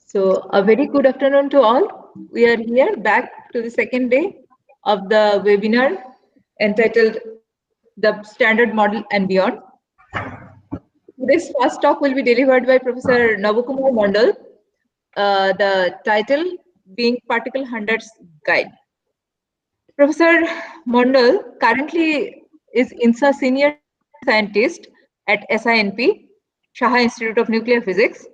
So a very good afternoon to all. We are here back to the second day of the webinar entitled The Standard Model and Beyond. Today's first talk will be delivered by Professor Naba Kumar Mondal, the title being Particle Hunters Guide. Professor Mondal currently is INSA Senior Scientist at SINP, Shah Institute of Nuclear Physics,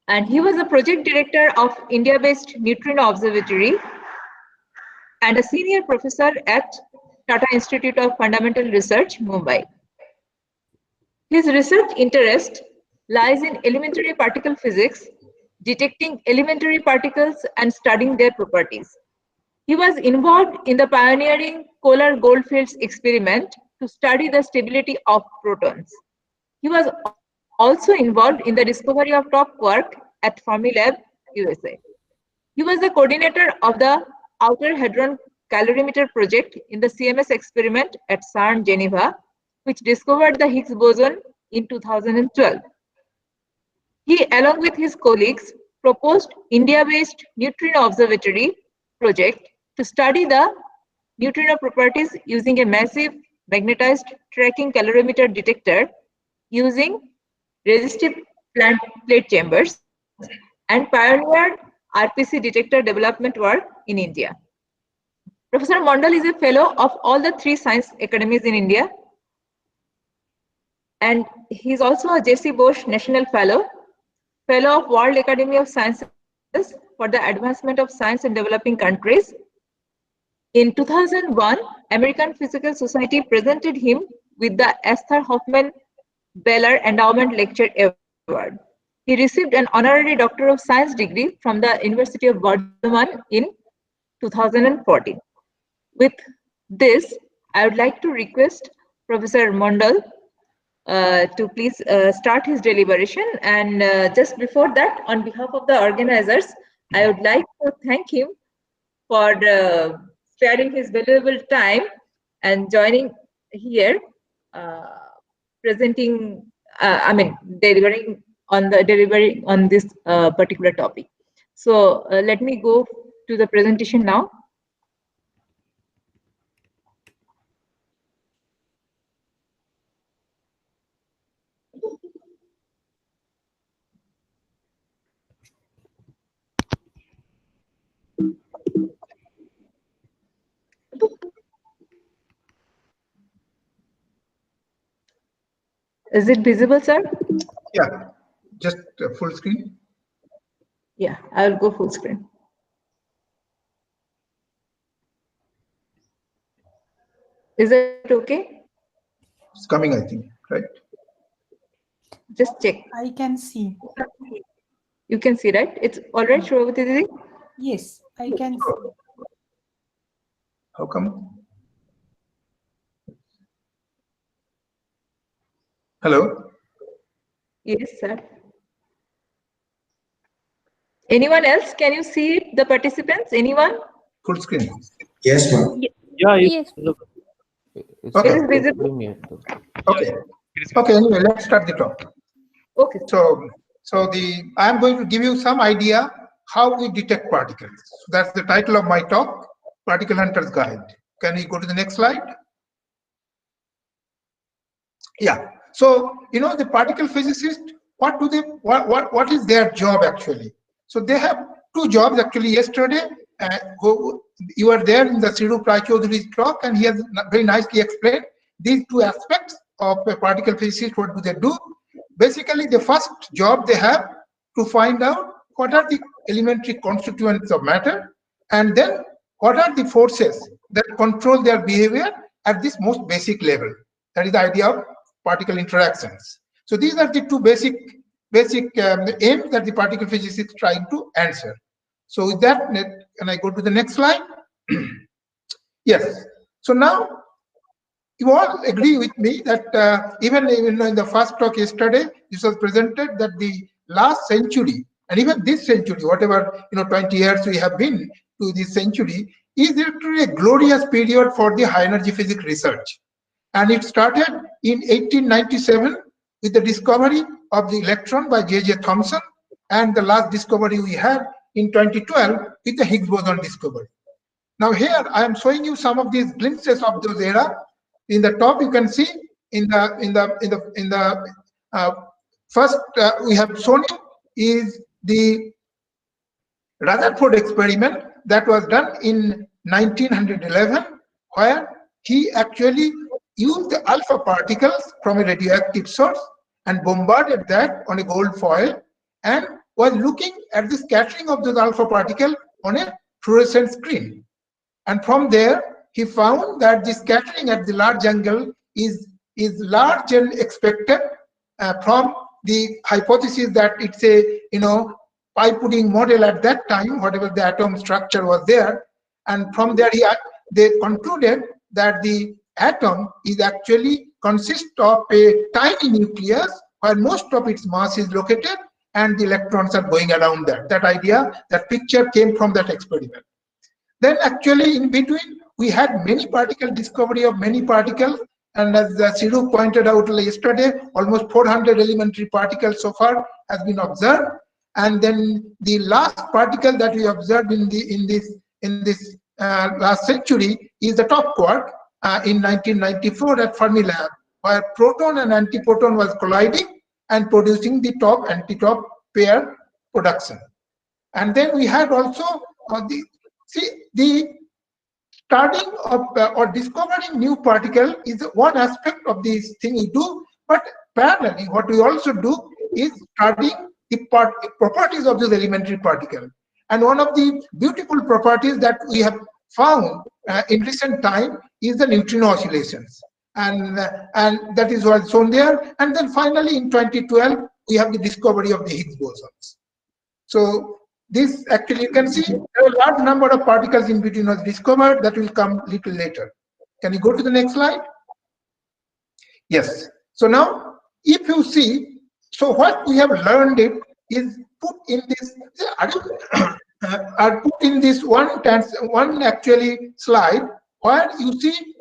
and he was a project director of India-based Neutrino Observatory and a senior professor at Tata Institute of Fundamental Research, Mumbai. His research interest lies in elementary particle physics, detecting elementary particles and studying their properties. He was involved in the pioneering Kolar Goldfields experiment to study the stability of protons. He was also involved in the discovery of top quark at Fermilab, USA. He was the coordinator of the Outer Hadron Calorimeter project in the CMS experiment at CERN, Geneva, which discovered the Higgs boson in 2012. He, along with his colleagues, proposed India-based Neutrino Observatory project to study the neutrino properties using a massive magnetized tracking calorimeter detector using resistive plate chambers, and pioneered RPC detector development work in India. Professor Mondal is a fellow of all the 3 science academies in India, and he is also a J.C. Bose National Fellow, Fellow of World Academy of Sciences for the Advancement of Science in Developing Countries. In 2001, American Physical Society presented him with the Esther Hoffman Beller Endowment Lecture Award. He received an honorary Doctor of Science degree from the University of Bardhaman in 2014. With this, I would like to request Professor Mondal to please start his deliberation. And just before that, on behalf of the organizers, I would like to thank him for sparing his valuable time and joining here, presenting, delivering on this particular topic. So let me go to the presentation now. Is it visible, sir? Yeah, just full screen. Yeah, I'll go full screen. Is it okay? It's coming, I think, right? Just check. I can see. You can see, right? It's all right, Shravati Didi? Yes, I can see. How come? Hello? Yes, sir. Anyone else? Can you see it, the participants? Anyone? Full screen. Yes, ma'am. Yeah, Yes. Okay. It is visible. Okay. Okay. Anyway, let's start the talk. Okay. So I'm going to give you some idea how we detect particles. So that's the title of my talk, Particle Hunter's Guide. Can we go to the next slide? Yeah. So the particle physicist, what is their job actually? So they have 2 jobs actually. Yesterday, you were there in the Siru Prachodhuri's talk, and he has very nicely explained these 2 aspects of a particle physicist. What do they do? Basically, the first job they have to find out what are the elementary constituents of matter, and then what are the forces that control their behavior at this most basic level. That is the idea of particle interactions. So these are the 2 basic aims that the particle physicist is trying to answer. So with that, can I go to the next slide? Yes. So now you all agree with me that even in the first talk yesterday, this was presented that the last century and even this century, whatever 20 years we have been to this century, is actually a glorious period for the high energy physics research. And it started in 1897 with the discovery of the electron by J.J. Thomson, and the last discovery we had in 2012 is the Higgs boson discovery. Now here I am showing you some of these glimpses of those era. In the top you can see first we have shown you is the Rutherford experiment that was done in 1911, where he actually used the alpha particles from a radioactive source and bombarded that on a gold foil and was looking at the scattering of those alpha particles on a fluorescent screen. And from there, he found that the scattering at the large angle is larger than expected from the hypothesis that it's a pie pudding model at that time, whatever the atom structure was there. And from there, they concluded that the atom is actually consists of a tiny nucleus where most of its mass is located and the electrons are going around that. That idea, that picture came from that experiment. Then actually in between, we had many particle discovery of many particles. And as Siru pointed out yesterday, almost 400 elementary particles so far has been observed. And then the last particle that we observed in this last century is the top quark in 1994 at Fermilab, where proton and antiproton was colliding and producing the top anti-top pair production. And then we had also the starting of or discovering new particle is one aspect of this thing we do, but parallelly what we also do is studying the properties of this elementary particle. And one of the beautiful properties that we have found in recent time is the neutrino oscillations, and that is what's shown there. And then finally in 2012 we have the discovery of the Higgs bosons. So this actually, you can see there are a large number of particles in between was discovered. That will come little later. Can you go to the next slide? Yes. So now, if you see, so what we have learned it is put in this. Are put in this one actually slide where you see,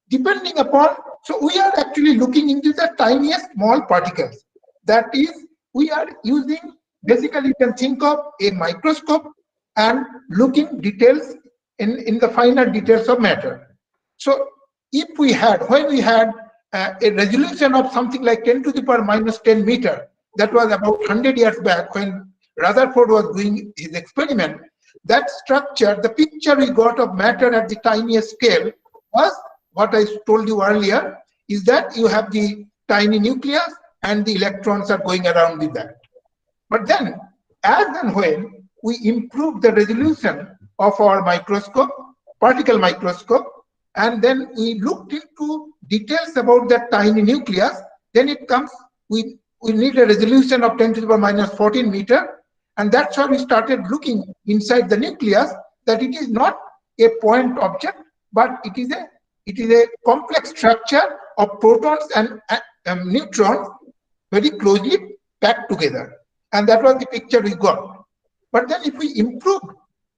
depending upon. So we are actually looking into the tiniest small particles. That is, we are using. Basically, you can think of a microscope and looking details in the finer details of matter. So if we had, when we had a resolution of something like 10 to the power minus 10 meter, that was about 100 years back when Rutherford was doing his experiment, that structure, the picture we got of matter at the tiniest scale was what I told you earlier, is that you have the tiny nucleus and the electrons are going around with that. But then, as and when we improved the resolution of our microscope, particle microscope, and then we looked into details about that tiny nucleus, then it comes, we need a resolution of 10 to the power minus 14 meter, and that's why we started looking inside the nucleus, that it is not a point object, but it is a complex structure of protons and neutrons very closely packed together. And that was the picture we got. But then if we improved,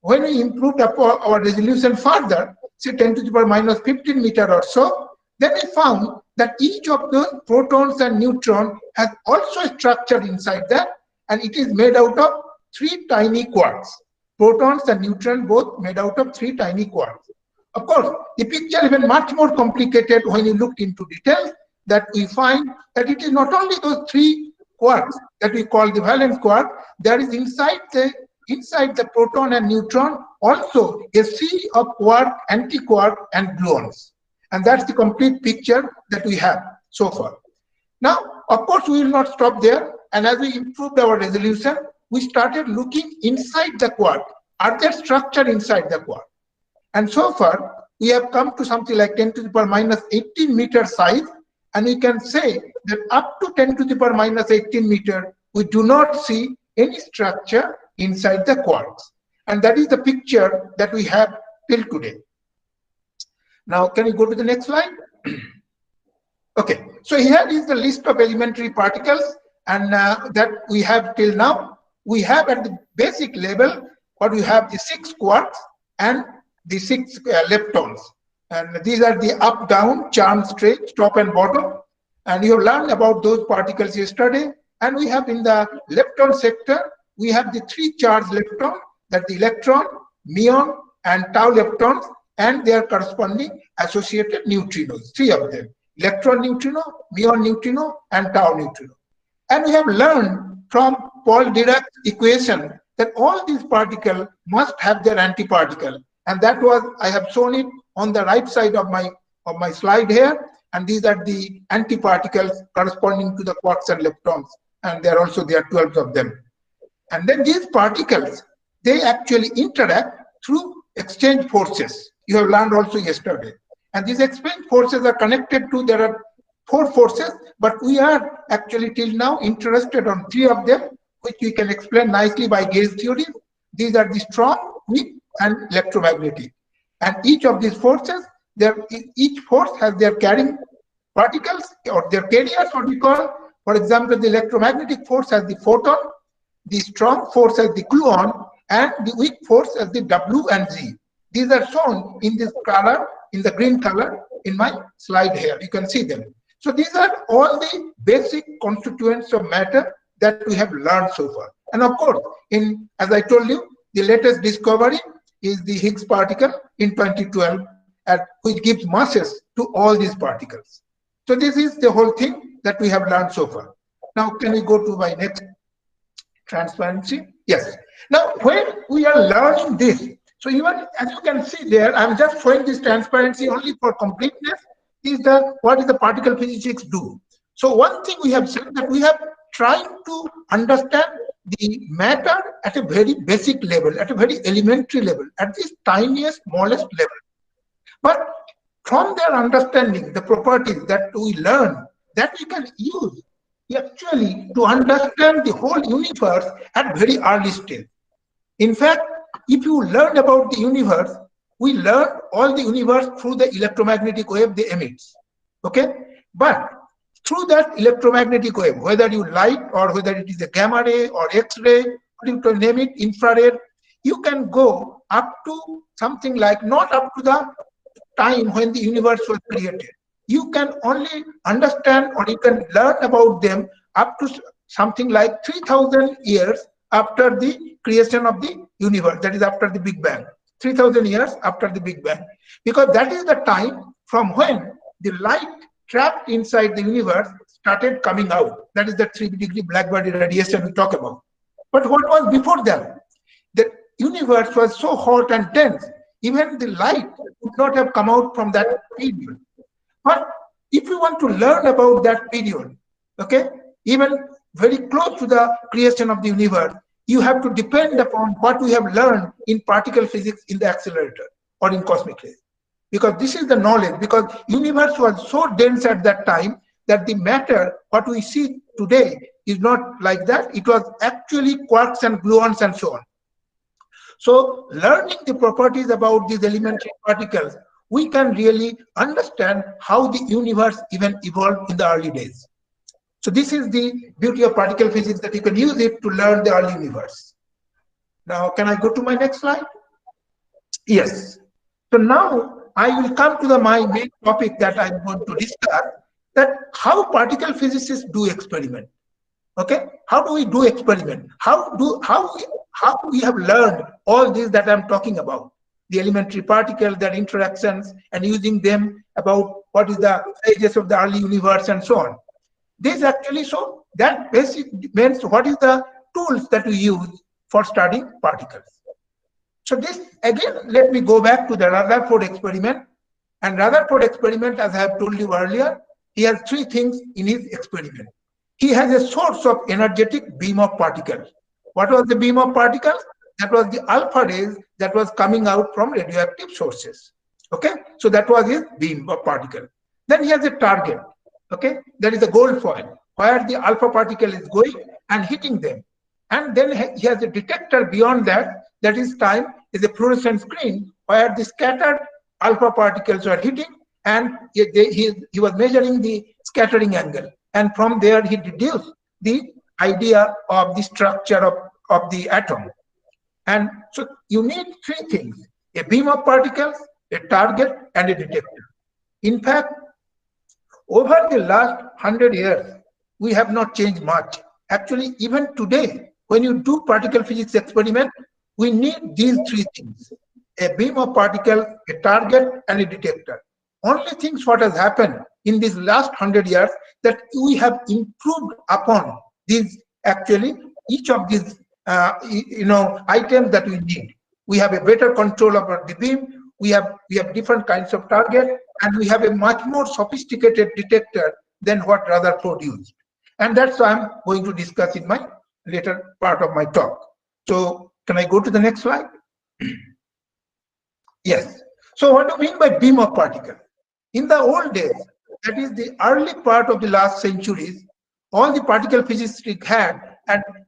when we improved our resolution further, say 10 to the power minus 15 meter or so, then we found that each of those protons and neutrons has also a structure inside that, and it is made out of 3 tiny quarks. Protons and neutrons both made out of 3 tiny quarks. Of course, the picture is even much more complicated when you look into details, that we find that it is not only those 3 quarks that we call the valence quark, there is inside the proton and neutron also a sea of quark, anti-quark, and gluons. And that's the complete picture that we have so far. Now, of course, we will not stop there. And as we improved our resolution, we started looking inside the quark. Are there structure inside the quark? And so far, we have come to something like 10 to the power minus 18 meter size. And we can say that up to 10 to the power minus 18 meter, we do not see any structure inside the quarks. And that is the picture that we have till today. Now, can you go to the next slide? Okay, so here is the list of elementary particles and that we have till now. We have at the basic level, what we have the 6 quarks and the 6 leptons. And these are the up, down, charm, straight, top and bottom. And you have learned about those particles yesterday. And we have in the lepton sector, we have the three charged electrons, that the electron, muon, and tau leptons, and their corresponding associated neutrinos, three of them: electron neutrino, muon neutrino, and tau neutrino. And we have learned from Paul Dirac's equation that all these particles must have their antiparticle, and that was, I have shown it on the right side of my slide here, and these are the antiparticles corresponding to the quarks and leptons, and there are 12 of them. And then these particles, they actually interact through exchange forces. You have learned also yesterday. And these exchange forces are connected to, there are 4 forces, but we are actually till now interested on 3 of them, which we can explain nicely by gauge theory. These are the strong, weak, and electromagnetic. And each of these forces, each force has their carrying particles or their carriers, what we call. For example, the electromagnetic force has the photon, the strong force has the gluon, and the weak force as the W and Z. These are shown in this color, in the green color, in my slide here. You can see them. So these are all the basic constituents of matter that we have learned so far. And of course, as I told you, the latest discovery is the Higgs particle in 2012, which gives masses to all these particles. So this is the whole thing that we have learned so far. Now, can we go to my next transparency? Yes. Now, when we are learning this, so even as you can see there, I'm just showing this transparency only for completeness, what is the particle physics do. So one thing we have said, that we have tried to understand the matter at a very basic level, at a very elementary level, at this tiniest, smallest level. But from their understanding, the properties that we learn, that we can use actually to understand the whole universe at very early stage. In fact, if you learn about the universe, we learn all the universe through the electromagnetic wave they emits. Okay? But through that electromagnetic wave, whether you light or whether it is a gamma ray or X-ray, you can name it, infrared, you can go up to something like, not up to the time when the universe was created. You can only understand or you can learn about them up to something like 3,000 years after the creation of the universe, that is after the Big Bang. 3,000 years after the Big Bang. Because that is the time from when the light trapped inside the universe started coming out. That is the 3-degree black body radiation we talk about. But what was before that? The universe was so hot and dense, even the light could not have come out from that period. But if you want to learn about that period, okay, even very close to the creation of the universe, you have to depend upon what we have learned in particle physics in the accelerator or in cosmic rays. Because this is the knowledge, because universe was so dense at that time that the matter, what we see today, is not like that. It was actually quarks and gluons and so on. So learning the properties about these elementary particles, we can really understand how the universe even evolved in the early days. So this is the beauty of particle physics, that you can use it to learn the early universe. Now, can I go to my next slide? Yes. So now I will come to my main topic that I'm going to discuss, that how particle physicists do experiment. Okay, how do we do experiment? How we have learned all this that I'm talking about, the elementary particles, their interactions, and using them about what is the stages of the early universe and so on. This actually, so that basic means what is the tools that we use for studying particles. So this, again, let me go back to the Rutherford experiment. And Rutherford experiment, as I have told you earlier, he has 3 things in his experiment. He has a source of energetic beam of particles. What was the beam of particles? That was the alpha rays that was coming out from radioactive sources. Okay, so that was his beam of particle. Then he has a target. Okay, that is a gold foil where the alpha particle is going and hitting them. And then he has a detector beyond that, that is time, is a fluorescent screen where the scattered alpha particles are hitting, and he was measuring the scattering angle. And from there, he deduced the idea of the structure of the atom. And so you need 3 things: a beam of particles, a target, and a detector. In fact, over the last 100 years, we have not changed much. Actually, even today, when you do particle physics experiment, we need these three things: a beam of particles, a target, and a detector. Only things what has happened in these last 100 years that we have improved upon these, actually each of these items that we need. We have a better control over the beam, we have different kinds of target, and we have a much more sophisticated detector than what Rutherford used. And that's what I'm going to discuss in my later part of my talk. So can I go to the next slide? Yes. So what do you mean by beam of particle? In the old days, that is the early part of the last centuries, all the particle physicists had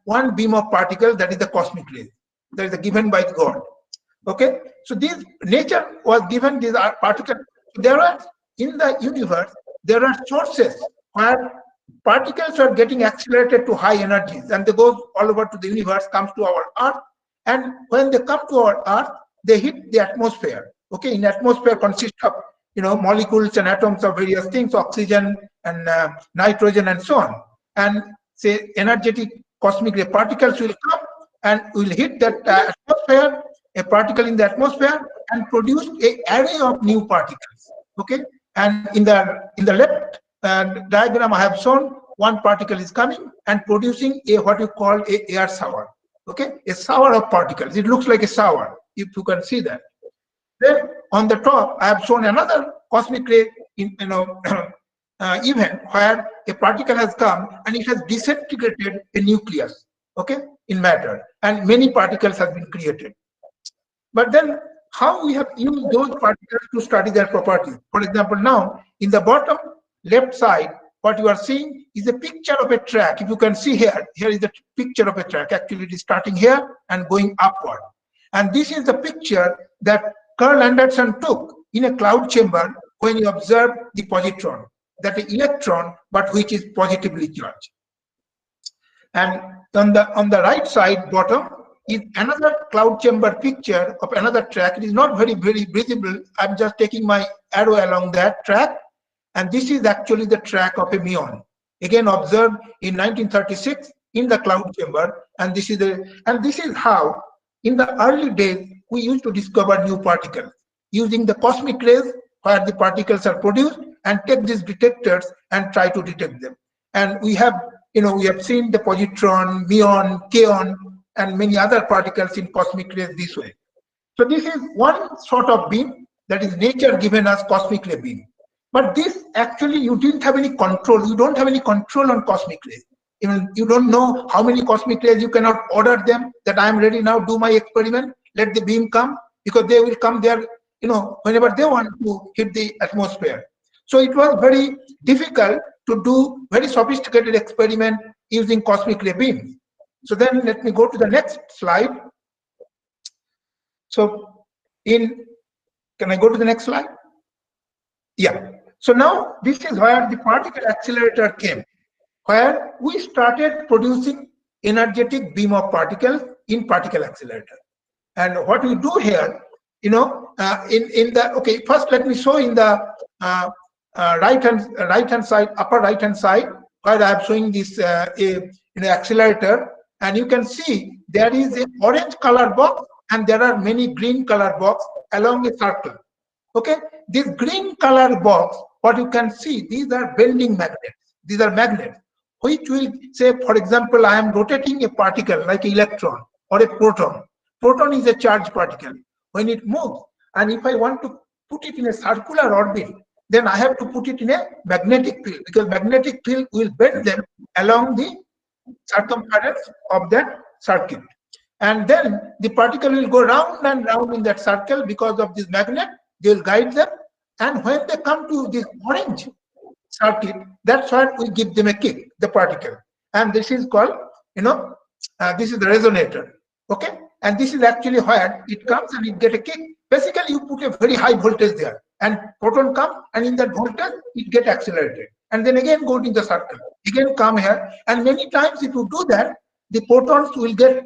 one beam of particles, that is the cosmic rays, that is given by God. Okay, so this nature was given these particles. There are in the universe, there are sources where particles are getting accelerated to high energies, and they go all over to the universe, comes to our Earth, and when they come to our Earth, they hit the atmosphere. Okay, in atmosphere consists of molecules and atoms of various things, oxygen and nitrogen and so on. And say energetic cosmic ray particles will come and will hit that atmosphere, a particle in the atmosphere, and produce an array of new particles. Okay, and in the left diagram I have shown, one particle is coming and producing what you call a air shower. Okay, a shower of particles. It looks like a shower, if you can see that. Then on the top, I have shown another cosmic ray event where a particle has come and it has disintegrated a nucleus, okay, in matter, and many particles have been created. But then how we have used those particles to study their properties? For example, now in the bottom left side, what you are seeing is a picture of a track. If you can see here is the picture of a track. Actually, it is starting here and going upward. And this is the picture that Carl Anderson took in a cloud chamber when he observed the positron, that is electron, but which is positively charged. And on the right side bottom is another cloud chamber picture of another track. It is not very visible. I'm just taking my arrow along that track, and this is actually the track of a muon, again observed in 1936 in the cloud chamber. And this is how in the early days we used to discover new particles using the cosmic rays, where the particles are produced, and take these detectors and try to detect them. And we have seen the positron, muon, kaon, and many other particles in cosmic rays this way. So this is one sort of beam that is nature given us, cosmic ray beam. But this actually you didn't have any control. You don't have any control on cosmic rays. Even you don't know how many cosmic rays. You cannot order them that I am ready now, do my experiment, let the beam come, because they will come there whenever they want to hit the atmosphere. So it was very difficult to do very sophisticated experiment using cosmic ray beams. So then let me go to the next slide. So can I go to the next slide? Yeah. So now this is where the particle accelerator came, where we started producing energetic beam of particles in particle accelerator. And what we do here, first let me show in the right hand side, upper right hand side, where I am showing this accelerator, and you can see there is an orange color box and there are many green color box along a circle. Okay, this green color box, what you can see, these are bending magnets. These are magnets which will say, for example, I am rotating a particle like an electron or a proton. Proton is a charged particle. When it moves, and if I want to put it in a circular orbit, then I have to put it in a magnetic field, because magnetic field will bend them along the circumference of that circuit. And then the particle will go round and round in that circle because of this magnet. They will guide them. And when they come to this orange circuit, that's why we give them a kick, the particle. And this is called, this is the resonator. Okay. And this is actually where it comes and it get a kick. Basically, you put a very high voltage there, and proton come, and in that voltage, it get accelerated. And then again go in the circle. Again come here. And many times if you do that, the protons will get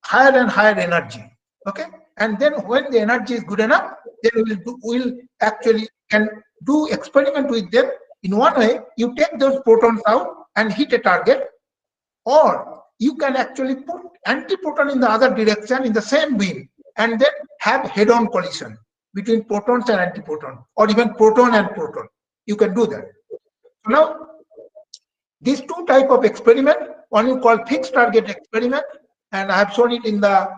higher and higher energy. Okay. And then when the energy is good enough, then we'll actually can do experiment with them. In one way, you take those protons out and hit a target, or you can actually put antiproton in the other direction in the same beam and then have head-on collision between protons and antiproton, or even proton and proton. You can do that. So now, these two type of experiment, one you call fixed target experiment, and I have shown it in the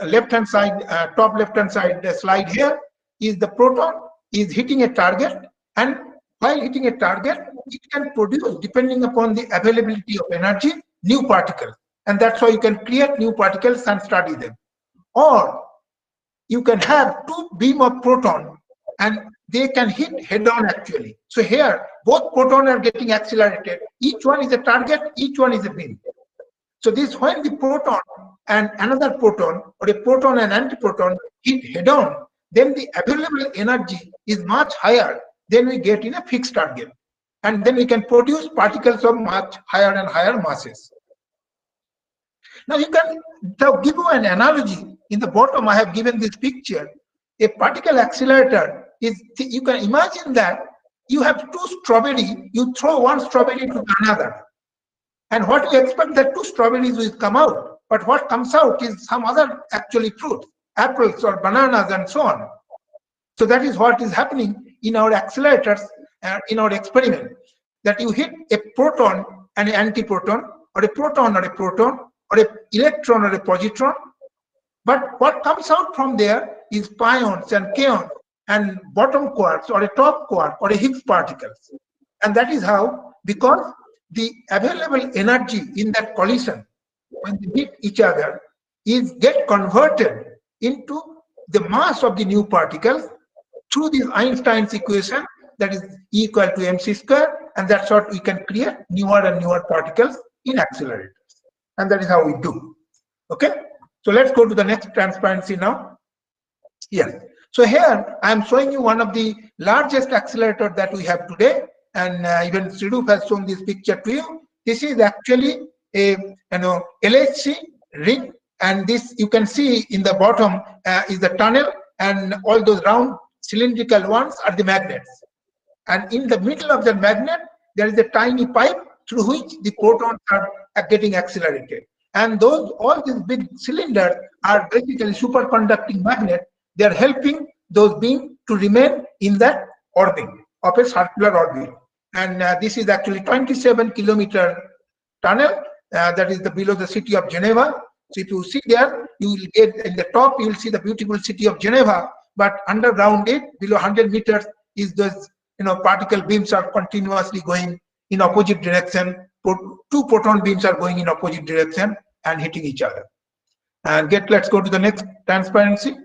left-hand side, top left-hand side slide here, is the proton is hitting a target, and while hitting a target, it can produce, depending upon the availability of energy, new particles. And that's why you can create new particles and study them. Or you can have two beam of proton and they can hit head-on actually. So here, both protons are getting accelerated. Each one is a target, each one is a beam. So this, when the proton and another proton, or a proton and antiproton hit head-on, then the available energy is much higher than we get in a fixed target. And then we can produce particles of much higher and higher masses. Now you can, to give you an analogy, in the bottom I have given this picture. A particle accelerator is, you can imagine that you have two strawberries, you throw one strawberry to another. And what you expect that two strawberries will come out, but what comes out is some other actually fruit, apples or bananas and so on. So that is what is happening in our accelerators, in our experiment, that you hit a proton and an antiproton, or a proton or a proton, or an electron or a positron, but what comes out from there is pions and kaons and bottom quarks or a top quark or a Higgs particles. And that is how, because the available energy in that collision when they hit each other is get converted into the mass of the new particles through this Einstein's equation, that is E equal to mc square, and that's what we can create newer and newer particles in accelerators. And that is how we do. Okay, so let's go to the next transparency now. Yes, so here I am showing you one of the largest accelerator that we have today, and even Sridhar has shown this picture to you. This is actually a LHC ring, and this you can see in the bottom is the tunnel, and all those round cylindrical ones are the magnets. And in the middle of the magnet, there is a tiny pipe through which the protons are getting accelerated. And those, all these big cylinders are basically superconducting magnets. They are helping those beams to remain in that orbit of a circular orbit. And this is actually 27-kilometer tunnel that is below the city of Geneva. So if you see there, you will get in the top, you will see the beautiful city of Geneva, but underground it, below 100 meters, is those particle beams are continuously going in opposite direction. Two proton beams are going in opposite direction and hitting each other. And let's go to the next transparency.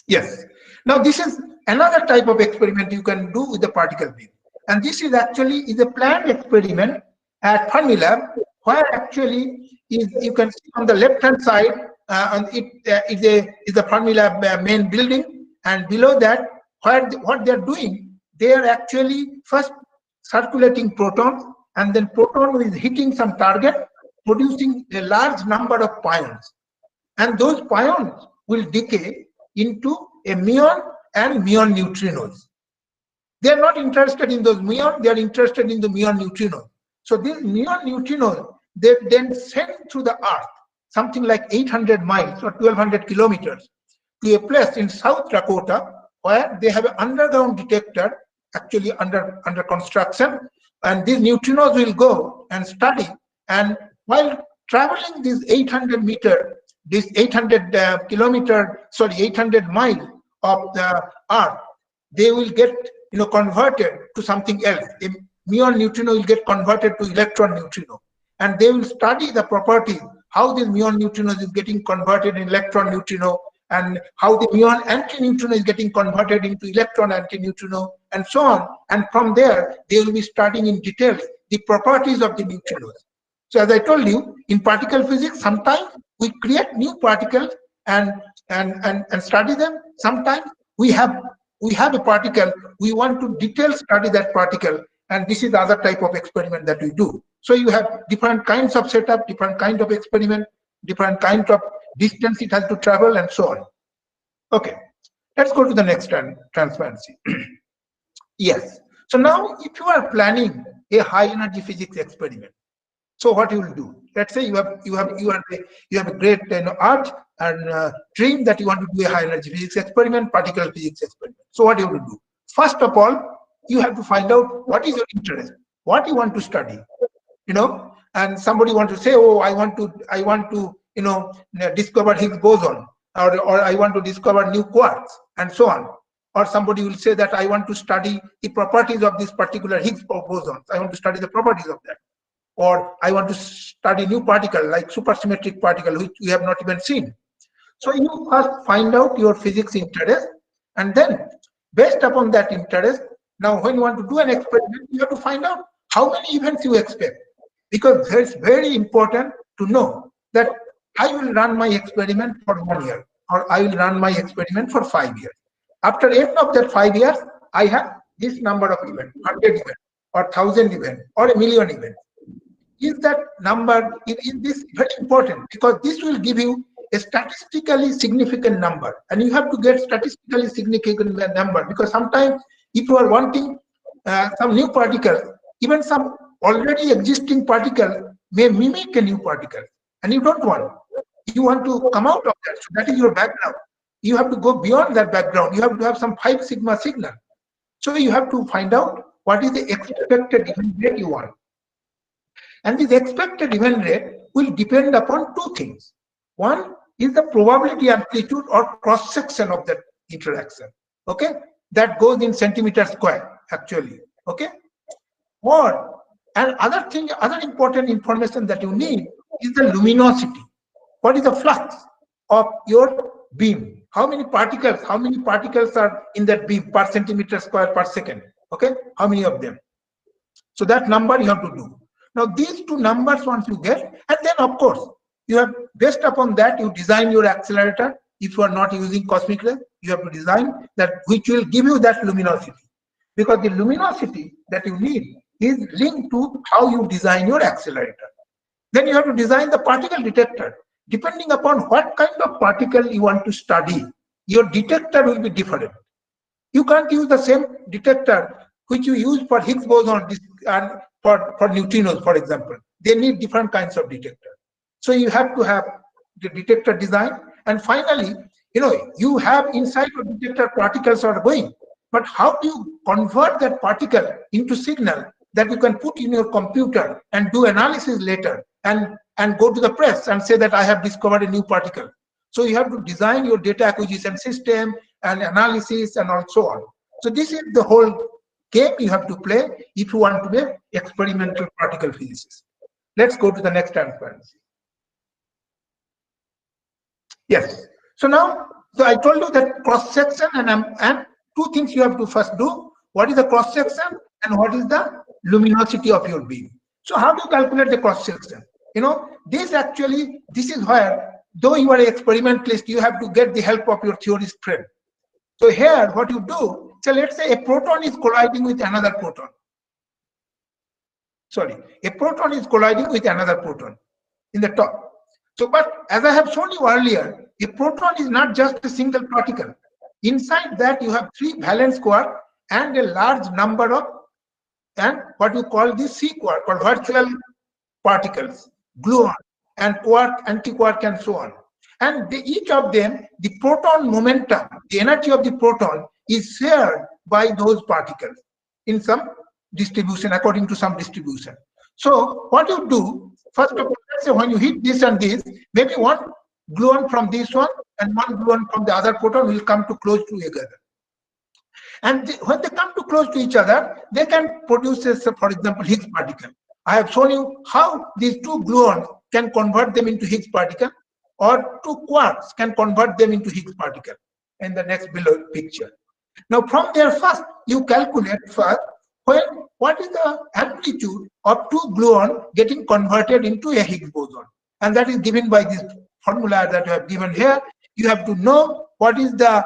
Yes. Now this is another type of experiment you can do with the particle beam. And this is actually a planned experiment at Fermilab, where actually you can see on the left hand side, and it is the Fermilab main building, and below that, what they are doing, they are actually first circulating protons, and then proton is hitting some target, producing a large number of pions, and those pions will decay into a muon and muon neutrinos. They are not interested in those muon, they are interested in the muon neutrinos. So these muon neutrinos, they then send through the earth something like 800 miles or 1200 kilometers to a place in South Dakota, where they have an underground detector actually under construction, and these neutrinos will go and study, and while traveling this 800 miles of the earth, they will get converted to something else. A muon neutrino will get converted to electron neutrino, and they will study the properties, how this muon neutrino is getting converted in electron neutrino, and how the muon antineutrino is getting converted into electron antineutrino, and so on. And from there, they will be studying in details the properties of the neutrinos. So as I told you, in particle physics, sometimes we create new particles and study them. Sometimes we have a particle, we want to detail study that particle, and this is the other type of experiment that we do. So you have different kinds of setup, different kind of experiment, different kind of distance it has to travel, and so on. Okay, let's go to the next transparency. Yes, so now if you are planning a high energy physics experiment. So what you will do? Let's say you have a great art and dream that you want to do a high energy physics experiment, particle physics experiment. So what you have to do? First of all, you have to find out what is your interest, what you want to study. And somebody wants to say, oh, I want to discover Higgs boson, or I want to discover new quarks, and so on. Or somebody will say that I want to study the properties of this particular Higgs boson. I want to study the properties of that. Or I want to study new particle like supersymmetric particle, which we have not even seen. So you first find out your physics interest, and then based upon that interest, now when you want to do an experiment, you have to find out how many events you expect. Because it's very important to know that I will run my experiment for 1 year, or I will run my experiment for 5 years. After end of that 5 years, I have this number of events, 100 events, or 1,000 events, or 1,000,000 events. Is that number, is this very important, because this will give you a statistically significant number, and you have to get statistically significant number, because sometimes if you are wanting some new particle, even some already existing particle may mimic a new particle, and you don't want. You want to come out of that. So that is your background. You have to go beyond that background. You have to have some 5 sigma signal. So you have to find out what is the expected event rate you want. And this expected event rate will depend upon 2 things. One is the probability amplitude or cross section of that interaction. Okay, that goes in centimeter square actually. Okay, and other important information that you need is the luminosity. What is the flux of your beam? How many particles are in that beam per centimeter square per second? Okay, how many of them? So that number you have to do. Now these 2 numbers once you get, and then of course you have, based upon that, you design your accelerator. If you are not using cosmic rays, you have to design that which will give you that luminosity, because the luminosity that you need is linked to how you design your accelerator. Then you have to design the particle detector. Depending upon what kind of particle you want to study, your detector will be different. You can't use the same detector which you use for Higgs boson and for neutrinos, for example. They need different kinds of detector. So you have to have the detector design, and finally, you have inside your detector particles are going, but how do you convert that particle into signal that you can put in your computer and do analysis later and go to the press and say that I have discovered a new particle. So you have to design your data acquisition system and analysis and so on. So this is the whole game you have to play if you want to be an experimental particle physicist. Let's go to the next transparency. Yes. So now, I told you that cross section and 2 things you have to first do. What is the cross section and what is the luminosity of your beam? So how do you calculate the cross section? This is where, though you are an experimentalist, you have to get the help of your theorist friend. So here, what you do, so let's say a proton is colliding with another proton. Sorry, a proton is colliding with another proton in the top. So, but as I have shown you earlier, a proton is not just a single particle. Inside that, you have 3 valence quarks and a large number of, and what you call the C quark or virtual particles, gluon, and quark, antiquark, and so on. And each of them, the proton momentum, the energy of the proton is shared by those particles in some distribution, according to some distribution. So what you do, first of all, let's say when you hit this and this, maybe one gluon from this one and one gluon from the other proton will come to close to together. And when they come to close to each other, they can produce, for example, Higgs particle. I have shown you how these 2 gluons can convert them into Higgs particle, or 2 quarks can convert them into Higgs particle in the next below picture. Now from there, first you calculate first what is the amplitude of 2 gluons getting converted into a Higgs boson, and that is given by this formula that you have given here. You have to know what is the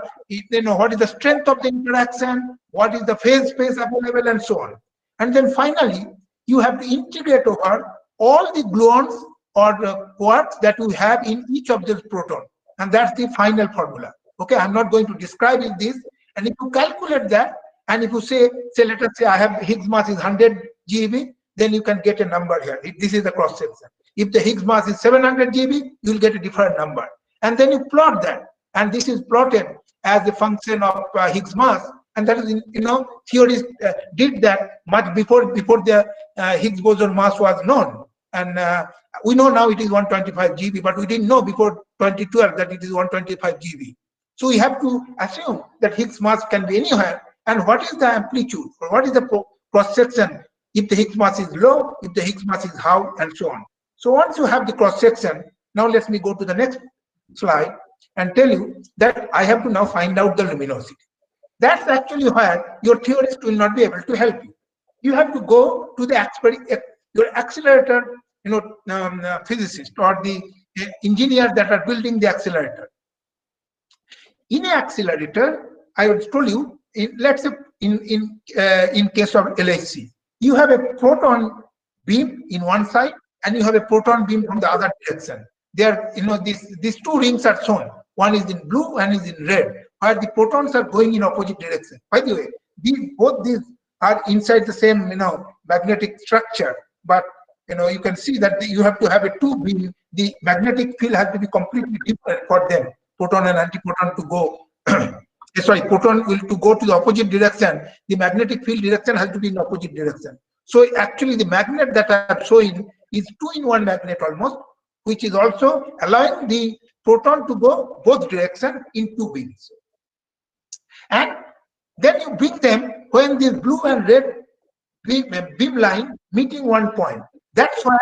strength of the interaction, what is the phase space available, and so on. And then finally, you have to integrate over all the gluons or the quarks that you have in each of those protons, and that's the final formula. Okay, I'm not going to describe this. And if you calculate that, and if you say let us say I have Higgs mass is 100 GeV, then you can get a number here. This is the cross section. If the Higgs mass is 700 GeV, you will get a different number. And then you plot that. And this is plotted as a function of Higgs mass. And that is, theorists did that much before the Higgs boson mass was known. And we know now it is 125 GeV, but we didn't know before 2012 that it is 125 GeV. So we have to assume that Higgs mass can be anywhere. And what is the amplitude, or what is the cross section if the Higgs mass is low, if the Higgs mass is high, and so on. So once you have the cross section, now let me go to the next slide and tell you that I have to now find out the luminosity. That's actually where your theorist will not be able to help you. You have to go to the your accelerator, physicist or the engineers that are building the accelerator. In an accelerator, I would told you, let's say in case of LHC, you have a proton beam in one side and you have a proton beam from the other direction. There, these two rings are shown. One is in blue, one is in red, where the protons are going in opposite direction. By the way, both these are inside the same, magnetic structure. But you can see that you have to have a two beam. The magnetic field has to be completely different for them. Proton and antiproton to go. Proton will to go to the opposite direction. The magnetic field direction has to be in opposite direction. So actually, the magnet that I am showing is 2-in-1 magnet almost, which is also allowing the proton to go both directions in two beams. And then you bring them when the blue and red beam line meeting one point. That's why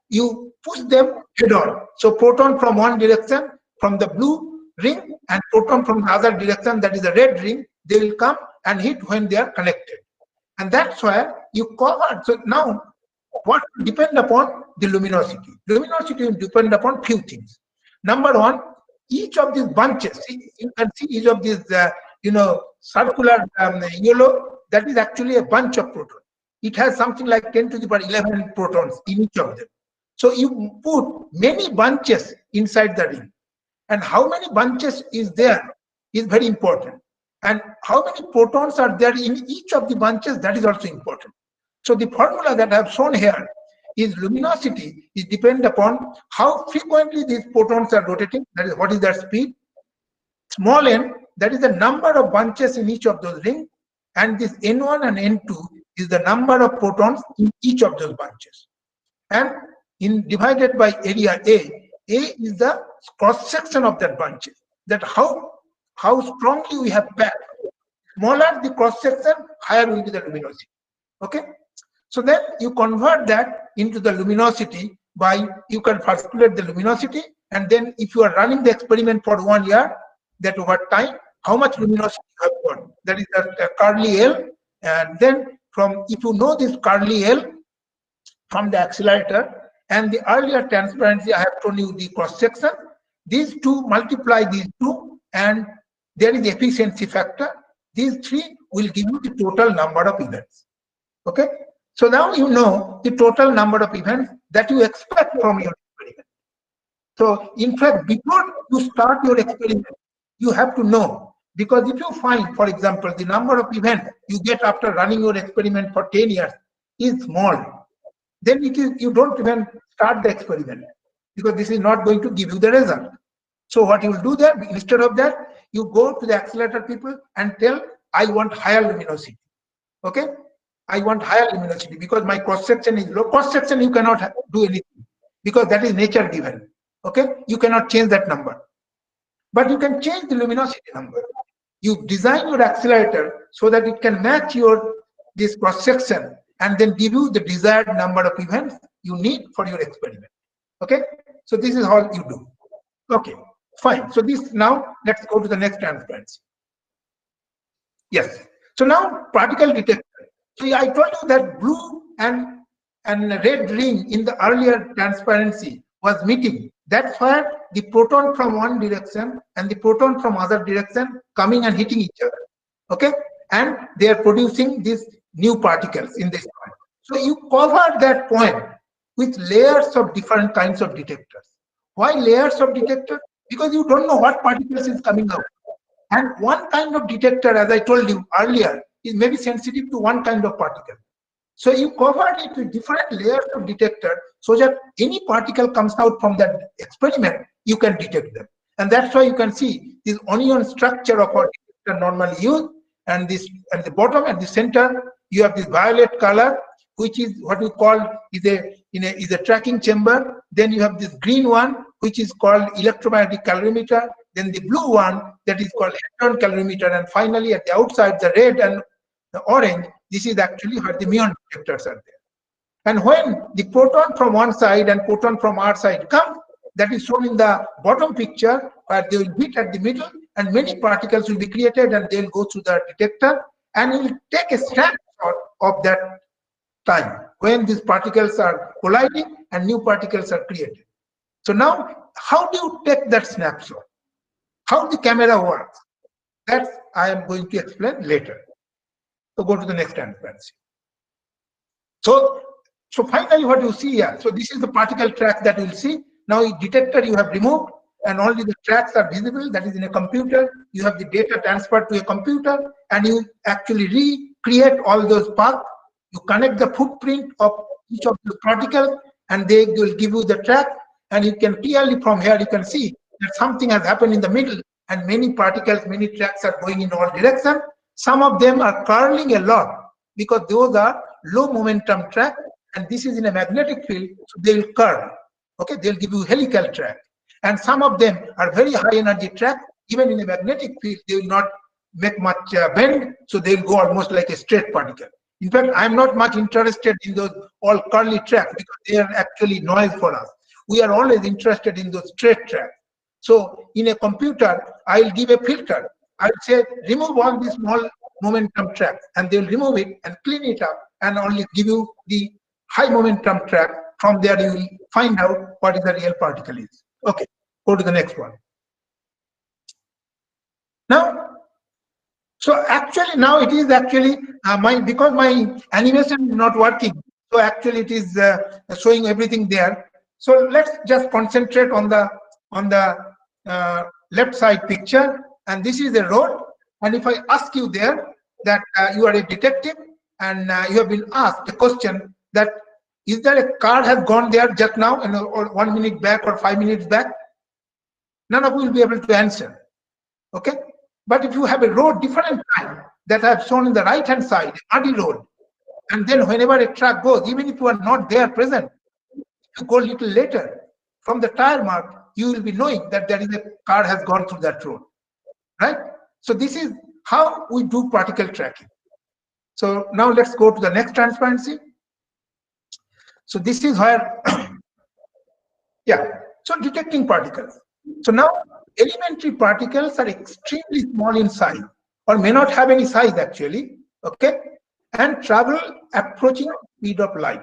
you push them head on. So proton from one direction, from the blue ring, and proton from the other direction, that is the red ring, they will come and hit when they are connected. And that's why you cover. So now, what will depend upon the luminosity? Luminosity will depend upon few things. Number one, each of these bunches, you can see each of these, circular yellow, that is actually a bunch of protons. It has something like 10 to the power 11 protons in each of them. So you put many bunches inside the ring. And how many bunches is there is very important. And how many protons are there in each of the bunches, that is also important. So the formula that I have shown here is luminosity is depend upon how frequently these protons are rotating, that is what is their speed. Small n, that is the number of bunches in each of those rings, and this n1 and n2 is the number of protons in each of those bunches. And in divided by area A is the cross section of that bunch. That how strongly we have packed. Smaller the cross section, higher will be the luminosity. Okay. So then you convert that into the luminosity by, you can calculate the luminosity, and then if you are running the experiment for 1 year, that over time, how much luminosity you have got. That is the curly L. And then if you know this curly L from the accelerator, and the earlier transparency, I have shown you the cross section. These two, multiply these two, and there is efficiency factor. These three will give you the total number of events. Okay. So now you know the total number of events that you expect from your experiment. So in fact, before you start your experiment, you have to know, because if you find, for example, the number of events you get after running your experiment for 10 years is small, then you don't even start the experiment, because this is not going to give you the result. So what you will do there, instead of that, you go to the accelerator people and tell, I want higher luminosity. Okay, I want higher luminosity because my cross section is low. Cross section you cannot do anything, because that is nature given. Okay, you cannot change that number, but you can change the luminosity number. You design your accelerator so that it can match this cross section and then give you the desired number of events you need for your experiment. Okay, so this is how you do. Okay, fine. So this, now let's go to the next transparency. Yes. So now particle detector. So I told you that blue and red ring in the earlier transparency was meeting. That's where the proton from one direction and the proton from other direction coming and hitting each other. Okay, and they are producing these new particles in this point. So you cover that point with layers of different kinds of detectors. Why layers of detectors? Because you don't know what particles is coming out. And one kind of detector, as I told you earlier, is maybe sensitive to one kind of particle. So you covered it with different layers of detector so that any particle comes out from that experiment, you can detect them. And that's why you can see this onion structure of our detector normally used, and this at the bottom and the center you have this violet color, which is what we call is a tracking chamber. Then you have this green one, which is called electromagnetic calorimeter. Then the blue one, that is called Hexagon calorimeter, and finally at the outside the red and the orange, this is actually where the muon detectors are there. And when the proton from one side and proton from our side come, that is shown in the bottom picture, where they will meet at the middle and many particles will be created and they will go through the detector, and you will take a snapshot of that time when these particles are colliding and new particles are created. So now, how do you take that snapshot? How the camera works? That I am going to explain later. So go to the next transparency. So finally what you see here, so this is the particle track that you will see. Now a detector you have removed and only the tracks are visible, that is in a computer. You have the data transferred to a computer and you actually recreate all those paths. You connect the footprint of each of the particles and they will give you the track, and you can clearly from here you can see that something has happened in the middle and many particles, many tracks are going in all directions. Some of them are curling a lot because those are low momentum track, and this is in a magnetic field, so they will curl. Okay, they'll give you helical track. And some of them are very high energy track. Even in a magnetic field, they will not make much bend, so they will go almost like a straight particle. In fact, I'm not much interested in those all curly tracks because they are actually noise for us. We are always interested in those straight tracks. So in a computer, I'll give a filter. I'll say remove all these small momentum tracks, and they'll remove it and clean it up and only give you the high momentum track. From there you will find out what is the real particle is. Okay, go to the next one. Now, so actually now it is actually because my animation is not working, so actually it is showing everything there. So let's just concentrate on the left side picture, and this is a road. And if I ask you there that you are a detective and you have been asked a question that is there a car has gone there just now and or 1 minute back or 5 minutes back, none of you will be able to answer. Okay, but if you have a road different time that I have shown in the right hand side, a muddy road, and then whenever a truck goes, even if you are not there present, you go a little later, from the tire mark you will be knowing that there is a car has gone through that road, right? So this is how we do particle tracking. So now let's go to the next transparency. So this is where yeah, so detecting particles. So now elementary particles are extremely small in size or may not have any size actually, okay, and travel approaching speed of light.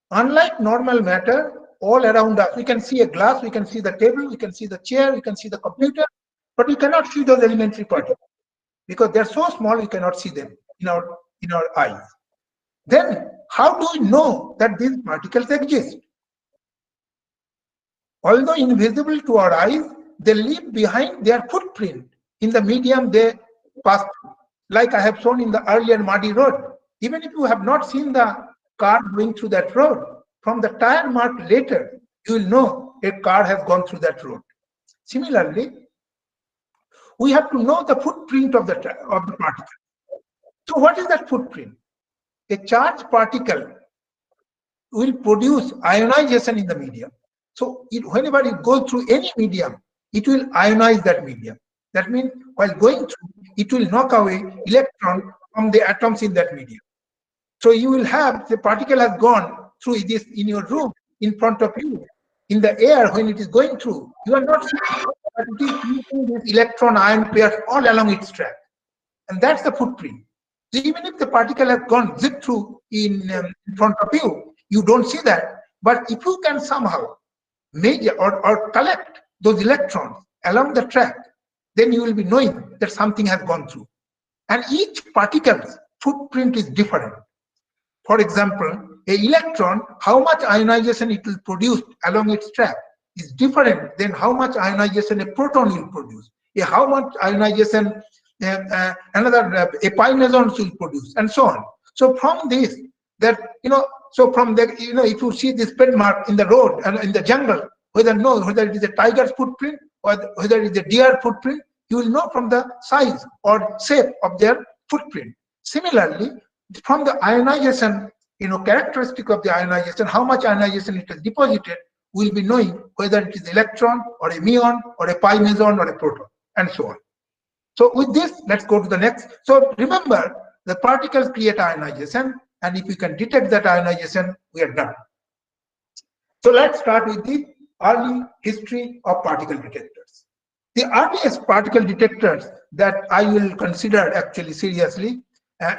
Unlike normal matter, all around us, we can see a glass, we can see the table, we can see the chair, we can see the computer, but we cannot see those elementary particles because they're so small we cannot see them in our eyes. Then how do we know that these particles exist? Although invisible to our eyes, they leave behind their footprint in the medium they pass through. Like I have shown in the earlier muddy road. Even if you have not seen the car going through that road, from the tire mark later, you will know a car has gone through that road. Similarly, we have to know the footprint of the particle. So what is that footprint? A charged particle will produce ionization in the medium. So whenever you go through any medium, it will ionize that medium. That means while going through, it will knock away electrons from the atoms in that medium. So you will have the particle has gone through this in your room in front of you. In the air, when it is going through, you are not seeing but it is using these electron ion pairs all along its track. And that's the footprint. So even if the particle has gone zip through in front of you, you don't see that. But if you can somehow measure or collect those electrons along the track, then you will be knowing that something has gone through. And each particle's footprint is different. For example, an electron, how much ionization it will produce along its track is different than how much ionization a proton will produce. How much ionization a pi meson will produce, and so on. So from this, that so from the if you see this pen mark in the road and in the jungle, whether it is a tiger's footprint or whether it is a deer footprint, you will know from the size or shape of their footprint. Similarly, from the ionization, characteristic of the ionization, how much ionization it has deposited, we'll be knowing whether it is electron or a muon or a pi meson or a proton, and so on. So with this, let's go to the next. So remember, the particles create ionization, and if we can detect that ionization, we are done. So let's start with the early history of particle detectors. The earliest particle detectors that I will consider actually seriously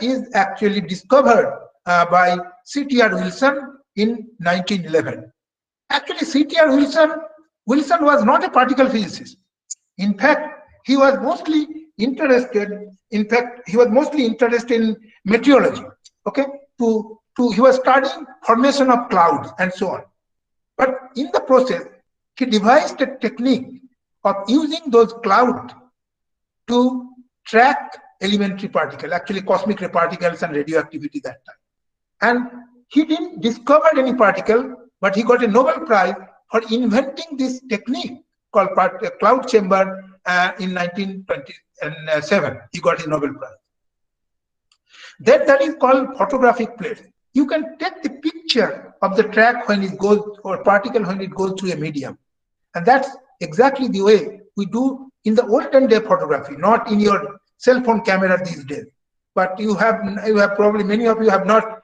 is actually discovered by C.T.R. Wilson in 1911. Actually, C.T.R. Wilson was not a particle physicist. In fact, he was mostly interested. In meteorology. Okay, he was studying formation of clouds and so on. But in the process, he devised a technique of using those clouds to track elementary particles, actually cosmic ray particles and radioactivity that time. And he didn't discover any particle, but he got a Nobel Prize for inventing this technique called cloud chamber in 1927. He got his Nobel Prize. That is called photographic plates. You can take the picture of the track when it goes, or particle when it goes through a medium. And that's exactly the way we do in the olden day photography, not in your cell phone camera these days. But you have probably, any of you have not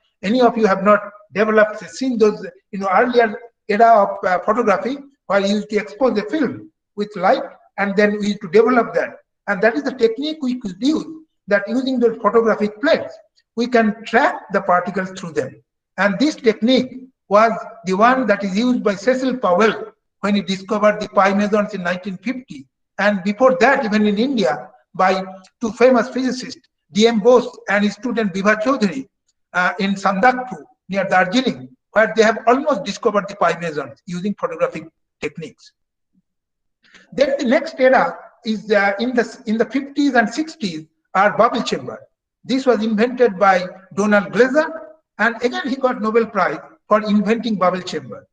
developed, seen those earlier era of photography where you used to expose the film with light, and then we used to develop that. And that is the technique we could use, that using the photographic plates, we can track the particles through them. And this technique was the one that is used by Cecil Powell when he discovered the pi mesons in 1950. And before that, even in India, by two famous physicists, D.M. Bose and his student Bibha Chaudhary in Sandakpur near Darjeeling, where they have almost discovered the pi mesons using photographic techniques. Then the next era is in the 50s and 60s are bubble chamber. This was invented by Donald Glaser, and again he got Nobel Prize for inventing bubble chamber.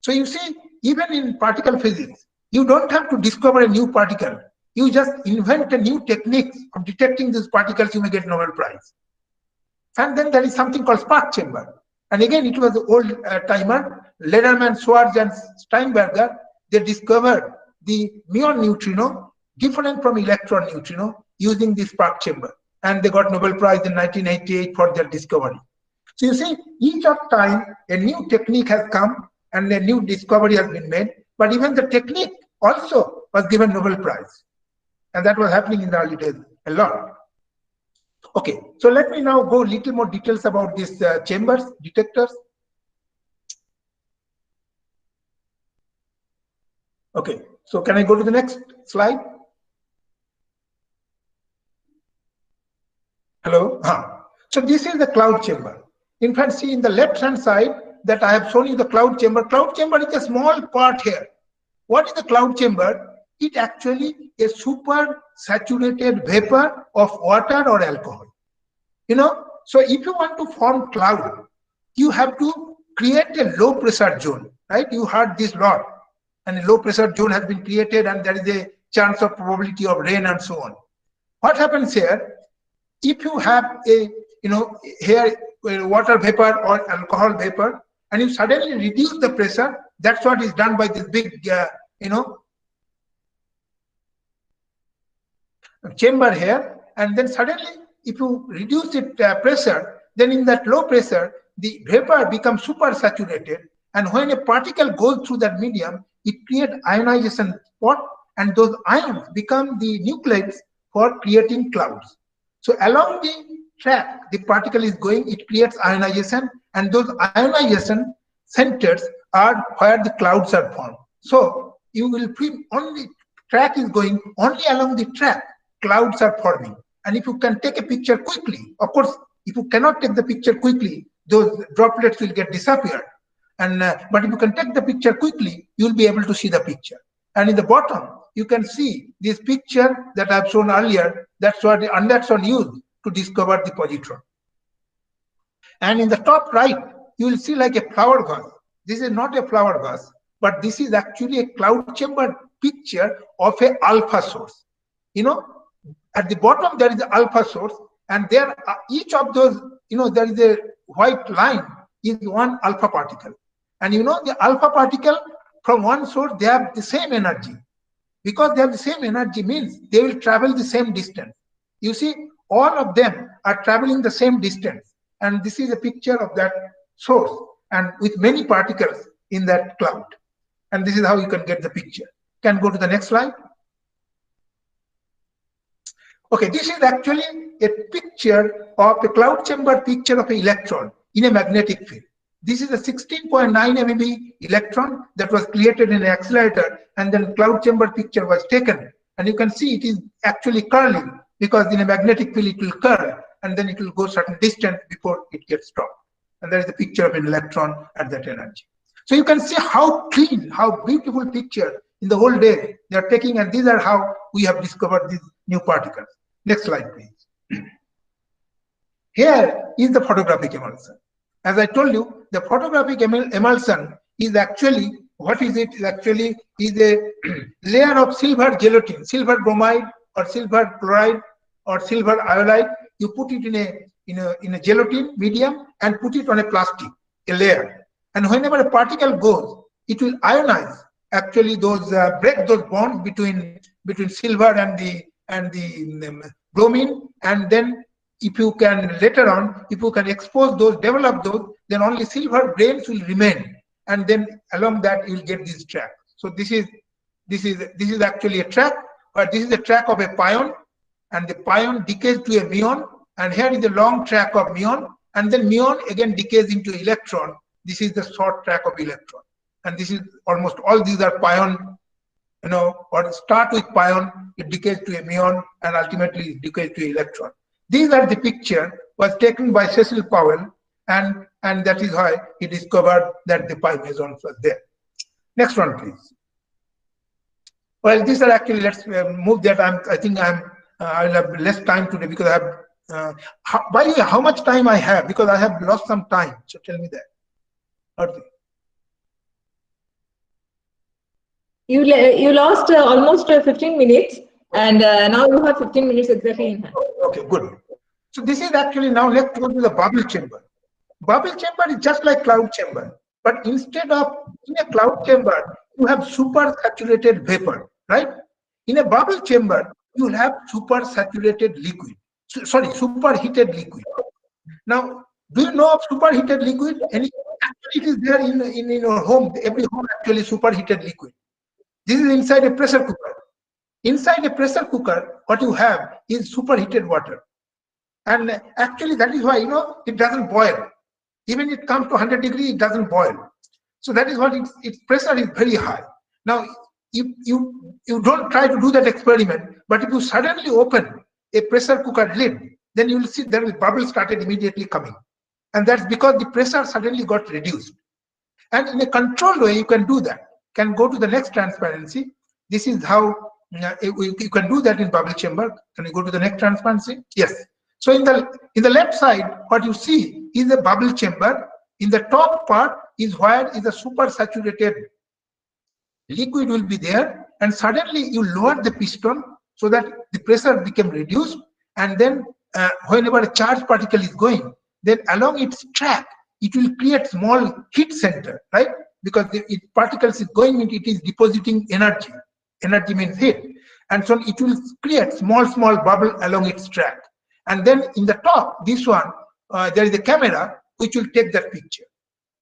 So you see, even in particle physics, you don't have to discover a new particle. You just invent a new technique of detecting these particles, you may get Nobel Prize. And then there is something called spark chamber. And again, it was the old timer, Lederman, Schwarz, and Steinberger. They discovered the muon neutrino, different from electron neutrino, using the spark chamber. And they got Nobel Prize in 1988 for their discovery. So you see, each of time, a new technique has come and a new discovery has been made. But even the technique also was given Nobel Prize. And that was happening in the early days a lot. Okay, so let me now go a little more details about these chambers, detectors. Okay, so can I go to the next slide? Hello? So this is the cloud chamber. In fact, see in the left-hand side that I have shown you the cloud chamber. Cloud chamber is a small part here. What is the cloud chamber? It actually is super saturated vapor of water or alcohol. So if you want to form cloud, you have to create a low pressure zone, right? You heard this lot, and a low pressure zone has been created, and there is a chance of probability of rain and so on. What happens here? If you have a, here water vapor or alcohol vapor, and you suddenly reduce the pressure, that's what is done by this big, chamber here, and then suddenly if you reduce it pressure, then in that low pressure, the vapor becomes super saturated, and when a particle goes through that medium, it creates ionization spot, and those ions become the nucleides for creating clouds. So along the track the particle is going, it creates ionization, and those ionization centers are where the clouds are formed. So you will feel only track is going, only along the track clouds are forming. And if you can take a picture quickly, of course, if you cannot take the picture quickly, those droplets will get disappeared. And but if you can take the picture quickly, you will be able to see the picture. And in the bottom, you can see this picture that I've shown earlier. That's what Anderson used to discover the positron. And in the top right, you will see like a flower vase. This is not a flower vase, but this is actually a cloud chamber picture of a alpha source. You know, at the bottom there is the alpha source, and there are each of those, there is a white line is one alpha particle. And the alpha particle from one source, they have the same energy. Because they have the same energy means they will travel the same distance. You see, all of them are traveling the same distance. And this is a picture of that source, and with many particles in that cloud. And this is how you can get the picture. Can go to the next slide. Okay, this is actually a picture of a cloud chamber picture of an electron in a magnetic field. This is a 16.9 MeV electron that was created in an accelerator, and then cloud chamber picture was taken. And you can see it is actually curling, because in a magnetic field it will curl, and then it will go certain distance before it gets stopped. And there is a picture of an electron at that energy. So you can see how clean, how beautiful picture in the whole day they are taking, and these are how we have discovered these new particles. Next slide, please. Here is the photographic emulsion. As I told you, the photographic emulsion is actually, what is it? It actually is a layer of silver gelatin, silver bromide or silver chloride or silver iodide. You put it in a gelatin medium and put it on a plastic, a layer. And whenever a particle goes, it will ionize actually those break those bonds between silver and the bromine, and then if you can later on, if you can expose those, develop those, then only silver grains will remain, and then along that you will get this track. So this is actually a track, but this is a track of a pion, and the pion decays to a muon, and here is a long track of muon, and then muon again decays into electron. This is the short track of electron, and this is almost all these are pion, or start with pion, it decays to a muon, and ultimately it decays to electron. These are the picture was taken by Cecil Powell, and that is why he discovered that the pi mesons was there. Next one, please. Well, these are actually, let's move that. I think I'll have less time today because I have. By the way, how much time I have? Because I have lost some time. So tell me that. Okay. You lost almost 15 minutes, and now you have 15 minutes exactly in hand. Okay, good. So this is actually, now let's go to the bubble chamber. Bubble chamber is just like cloud chamber, but instead of in a cloud chamber, you have super saturated vapor, right? In a bubble chamber, you will have super saturated liquid. Superheated liquid. Now, do you know of superheated liquid? Actually, it is there in your home. Every home actually superheated liquid. This is inside a pressure cooker. Inside a pressure cooker, what you have is superheated water. And actually, that is why, it doesn't boil. Even it comes to 100 degrees, it doesn't boil. So that is what its pressure is very high. Now, you don't try to do that experiment, but if you suddenly open a pressure cooker lid, then you will see there will bubbles started immediately coming. And that's because the pressure suddenly got reduced. And in a controlled way, you can do that. Can go to the next transparency. This is how you can do that in bubble chamber. Can you go to the next transparency? Yes. So in the left side, what you see is a bubble chamber. In the top part is where is a super saturated liquid will be there, and suddenly you lower the piston so that the pressure became reduced, and then whenever a charged particle is going, then along its track it will create small heat center, right? Because the particles is going, it is depositing energy. Energy means heat, and so it will create small bubble along its track. And then in the top, this one, there is a camera which will take that picture.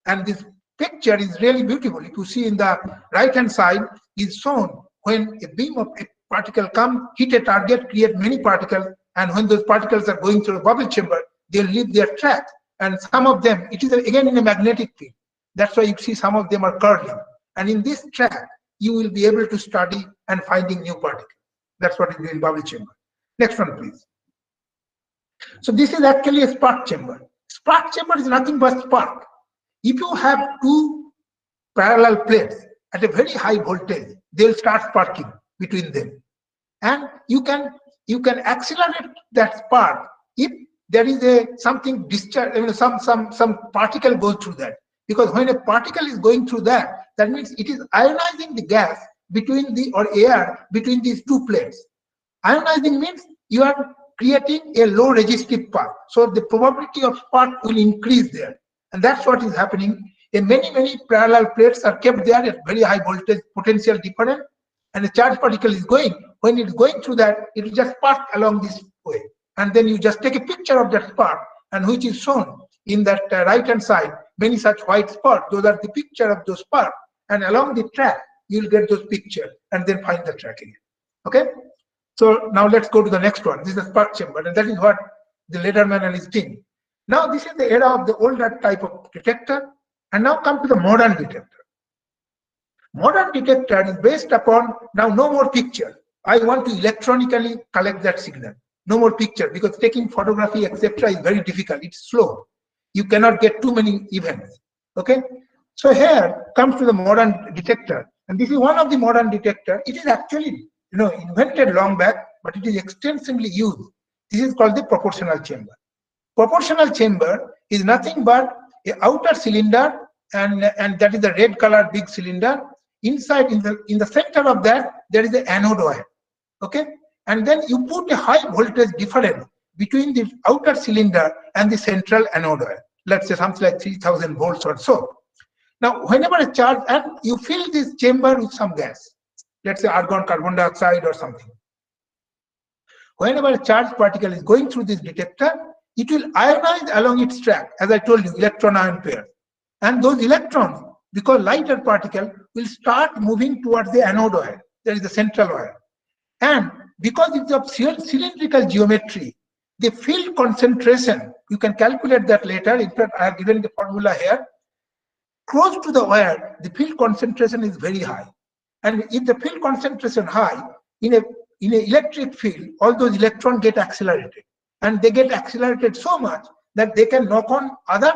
And this picture is really beautiful. If you see in the right-hand side, is shown when a beam of a particle come, hit a target, create many particles, and when those particles are going through a bubble chamber, they'll leave their track. And some of them, it is again in a magnetic field. That's why you see some of them are curling. And in this track, you will be able to study and finding new particles. That's what is in bubble chamber. Next one, please. So this is actually a spark chamber. Spark chamber is nothing but spark. If you have two parallel plates at a very high voltage, they will start sparking between them. And you can accelerate that spark if there is a something discharge, some particle goes through that. Because when a particle is going through that, that means it is ionizing the gas between or air between these two plates. Ionizing means you are creating a low resistive path. So the probability of spark will increase there. And that's what is happening. Many parallel plates are kept there at very high voltage potential difference, and a charged particle is going. When it's going through that, it will just pass along this way. And then you just take a picture of that spark, and which is shown in that right-hand side, many such white spots. Those are the picture of those sparks. And along the track, you'll get those pictures and then find the track again. Okay? So now let's go to the next one. This is the spark chamber, and that is what the Lederman and his team. Now this is the era of the older type of detector, and now come to the modern detector. Modern detector is based upon now no more picture. I want to electronically collect that signal. No more picture, because taking photography, etc. is very difficult. It's slow. You cannot get too many events. Okay? So here comes to the modern detector, and this is one of the modern detector. It is actually invented long back, but it is extensively used. This is called the proportional chamber. Proportional chamber is nothing but an outer cylinder, and that is the red color big cylinder. Inside, in the center of that, there is the anode wire. Okay, and then you put a high voltage difference between the outer cylinder and the central anode wire. Let's say something like 3000 volts or so. Now, whenever a charge, and you fill this chamber with some gas, let's say argon, carbon dioxide or something. Whenever a charged particle is going through this detector, it will ionize along its track, as I told you, electron-ion pair. And those electrons, because lighter particle, will start moving towards the anode wire. That is the central wire. And because it's of cylindrical geometry, the field concentration, you can calculate that later. In fact, I have given the formula here. Close to the wire, the field concentration is very high. And if the field concentration high, in an electric field, all those electrons get accelerated. And they get accelerated so much that they can knock on other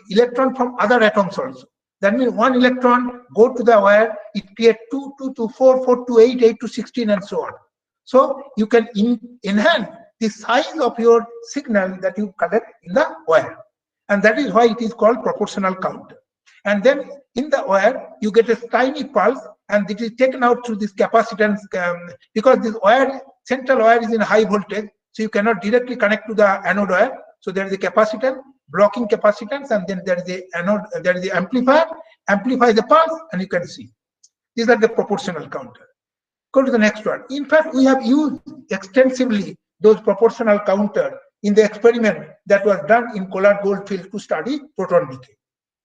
electrons from other atoms also. That means one electron go to the wire, it creates 2, 2 to 4, 4 to 8, 8 to 16, and so on. So you can enhance the size of your signal that you collect in the wire. And that is why it is called proportional counter. And then in the wire, you get a tiny pulse, and it is taken out through this capacitance, because this wire, central wire is in high voltage, so you cannot directly connect to the anode wire. So there is a capacitor, blocking capacitance, and then there is the anode, there is the amplifier, amplify the pulse, and you can see. These are the proportional counter. Go to the next one. In fact, we have used extensively those proportional counter in the experiment that was done in Collard Goldfield to study proton decay.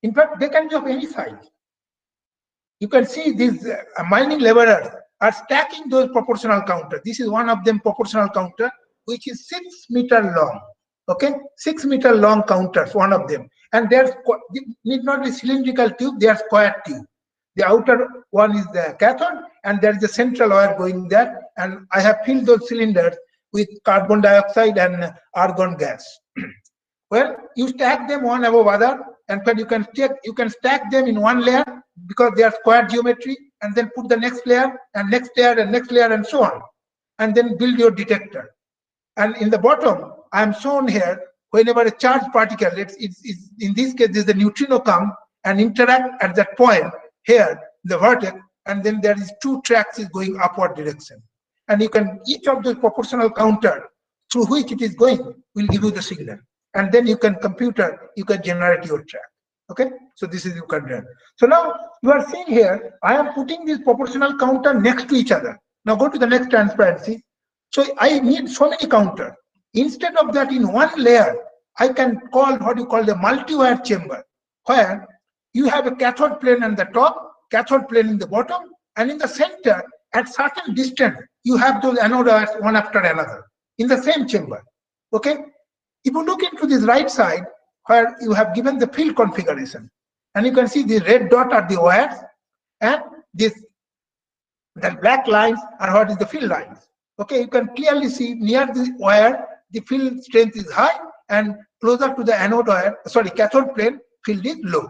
In fact, they can be of any size. You can see these mining laborers are stacking those proportional counter. This is one of them, proportional counter, which is 6 meter long. Okay, 6 meter long counters, one of them. And there's need not be cylindrical tube, they are square tube. The outer one is the cathode, and there is a central wire going there. And I have filled those cylinders with carbon dioxide and argon gas. Well, you stack them one above other, and you can stack them in one layer because they are square geometry, and then put the next layer and next layer and next layer and so on, and then build your detector. And in the bottom, I am shown here, whenever a charged particle, in this case, this is the neutrino come and interact at that point here, the vertex, and then there is 2 tracks is going upward direction. And you can, each of the proportional counter through which it is going will give you the signal. And then you can you can generate your track. Okay, so this is you can do. So now you are seeing here, I am putting this proportional counter next to each other. Now go to the next transparency. So I need so many counters. Instead of that, in one layer, I can call what you call the multi-wire chamber, where you have a cathode plane on the top, cathode plane in the bottom, and in the center, at certain distance, you have those anode wires one after another in the same chamber. Okay. If you look into this right side, where you have given the field configuration, and you can see the red dot are the wires, and the black lines are what is the field lines. Okay, you can clearly see near the wire, the field strength is high, and closer to the anode wire, sorry, cathode plane, field is low.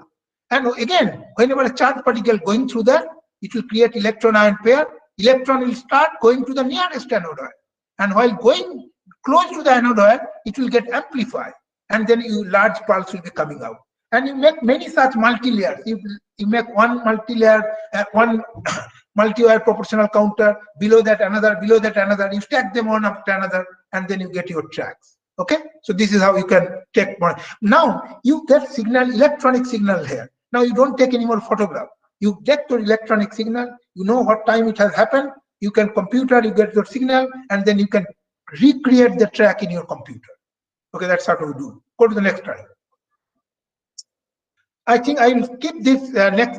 And again, whenever a charged particle going through that, it will create electron-ion pair. Electron will start going to the nearest anode wire. And while going close to the anode wire, it will get amplified, and then large pulse will be coming out. And you make many such multi-layers. You make one multi-layer, one multi-wire proportional counter, below that another, you stack them one after another, and then you get your tracks. Okay, so this is how you can take more. Now you get signal, electronic signal here. Now you don't take any more photograph. You get your electronic signal, you know what time it has happened, you can computer, you get your signal, and then you can recreate the track in your computer. Okay, that's how to do. Go to the next slide. I think I will skip this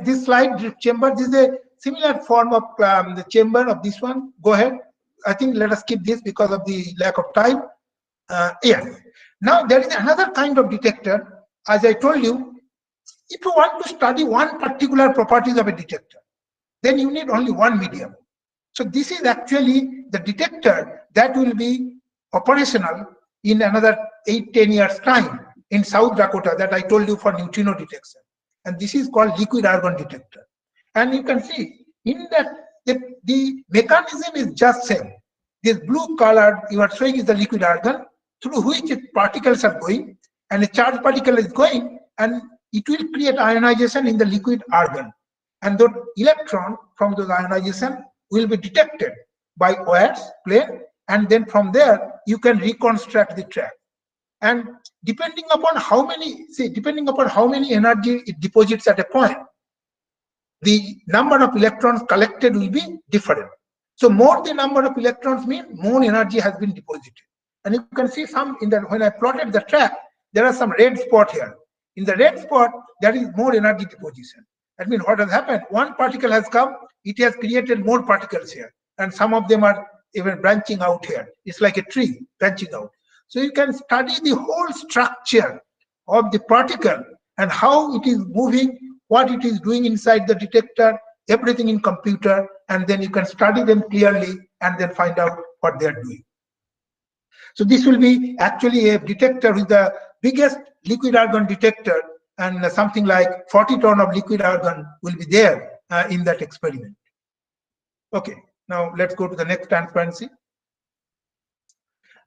this slide. This chamber, this is a similar form of the chamber of this one. Go ahead. I think let us skip this because of the lack of time. Yes. Now there is another kind of detector. As I told you, if you want to study one particular properties of a detector, then you need only one medium. So this is actually the detector that will be operational in another 8-10 years time in South Dakota, that I told you, for neutrino detection. And this is called liquid argon detector. And you can see in that the mechanism is just same. This blue color you are showing is the liquid argon, through which particles are going, and a charged particle is going, and it will create ionization in the liquid argon. And the electron from those ionization will be detected by wires, plane, and then from there you can reconstruct the track. And depending upon how many energy it deposits at a point, the number of electrons collected will be different. So more the number of electrons mean more energy has been deposited. And you can see some in that when I plotted the track, there are some red spot here. In the red spot, there is more energy deposition. That means what has happened? One particle has come, it has created more particles here, and some of them are even branching out here. It's like a tree branching out. So you can study the whole structure of the particle and how it is moving, what it is doing inside the detector, everything in computer, and then you can study them clearly and then find out what they are doing. So this will be actually a detector with the biggest liquid argon detector, and something like 40 tons of liquid argon will be there in that experiment. Okay, now let's go to the next transparency.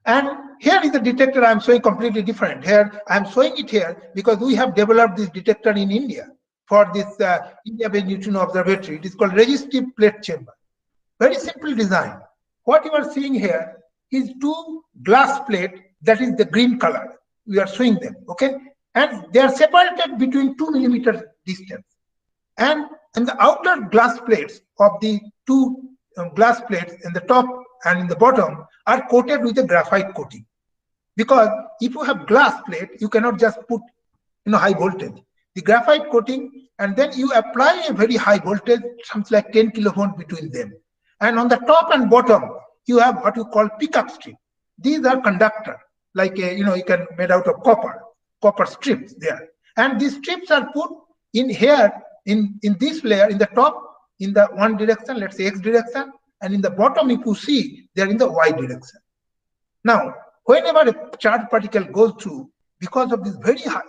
And here is the detector I'm showing completely different. Here I'm showing it here because we have developed this detector in India for this India-based neutrino observatory. It is called resistive plate chamber. Very simple design. What you are seeing here is two glass plates, that is the green color. We are showing them, okay? And they are separated between 2 millimeters distance. And in the outer glass plates of the two glass plates in the top and in the bottom are coated with a graphite coating. Because if you have glass plate, you cannot just put high voltage. The graphite coating, and then you apply a very high voltage, something like 10 kilovolt between them. And on the top and bottom, you have what you call pickup strip. These are conductor, like you can made out of copper strips there. And these strips are put in here in this layer in the top in the one direction, let's say X direction, and in the bottom, if you see, they are in the Y direction. Now, whenever a charged particle goes through, because of this very high,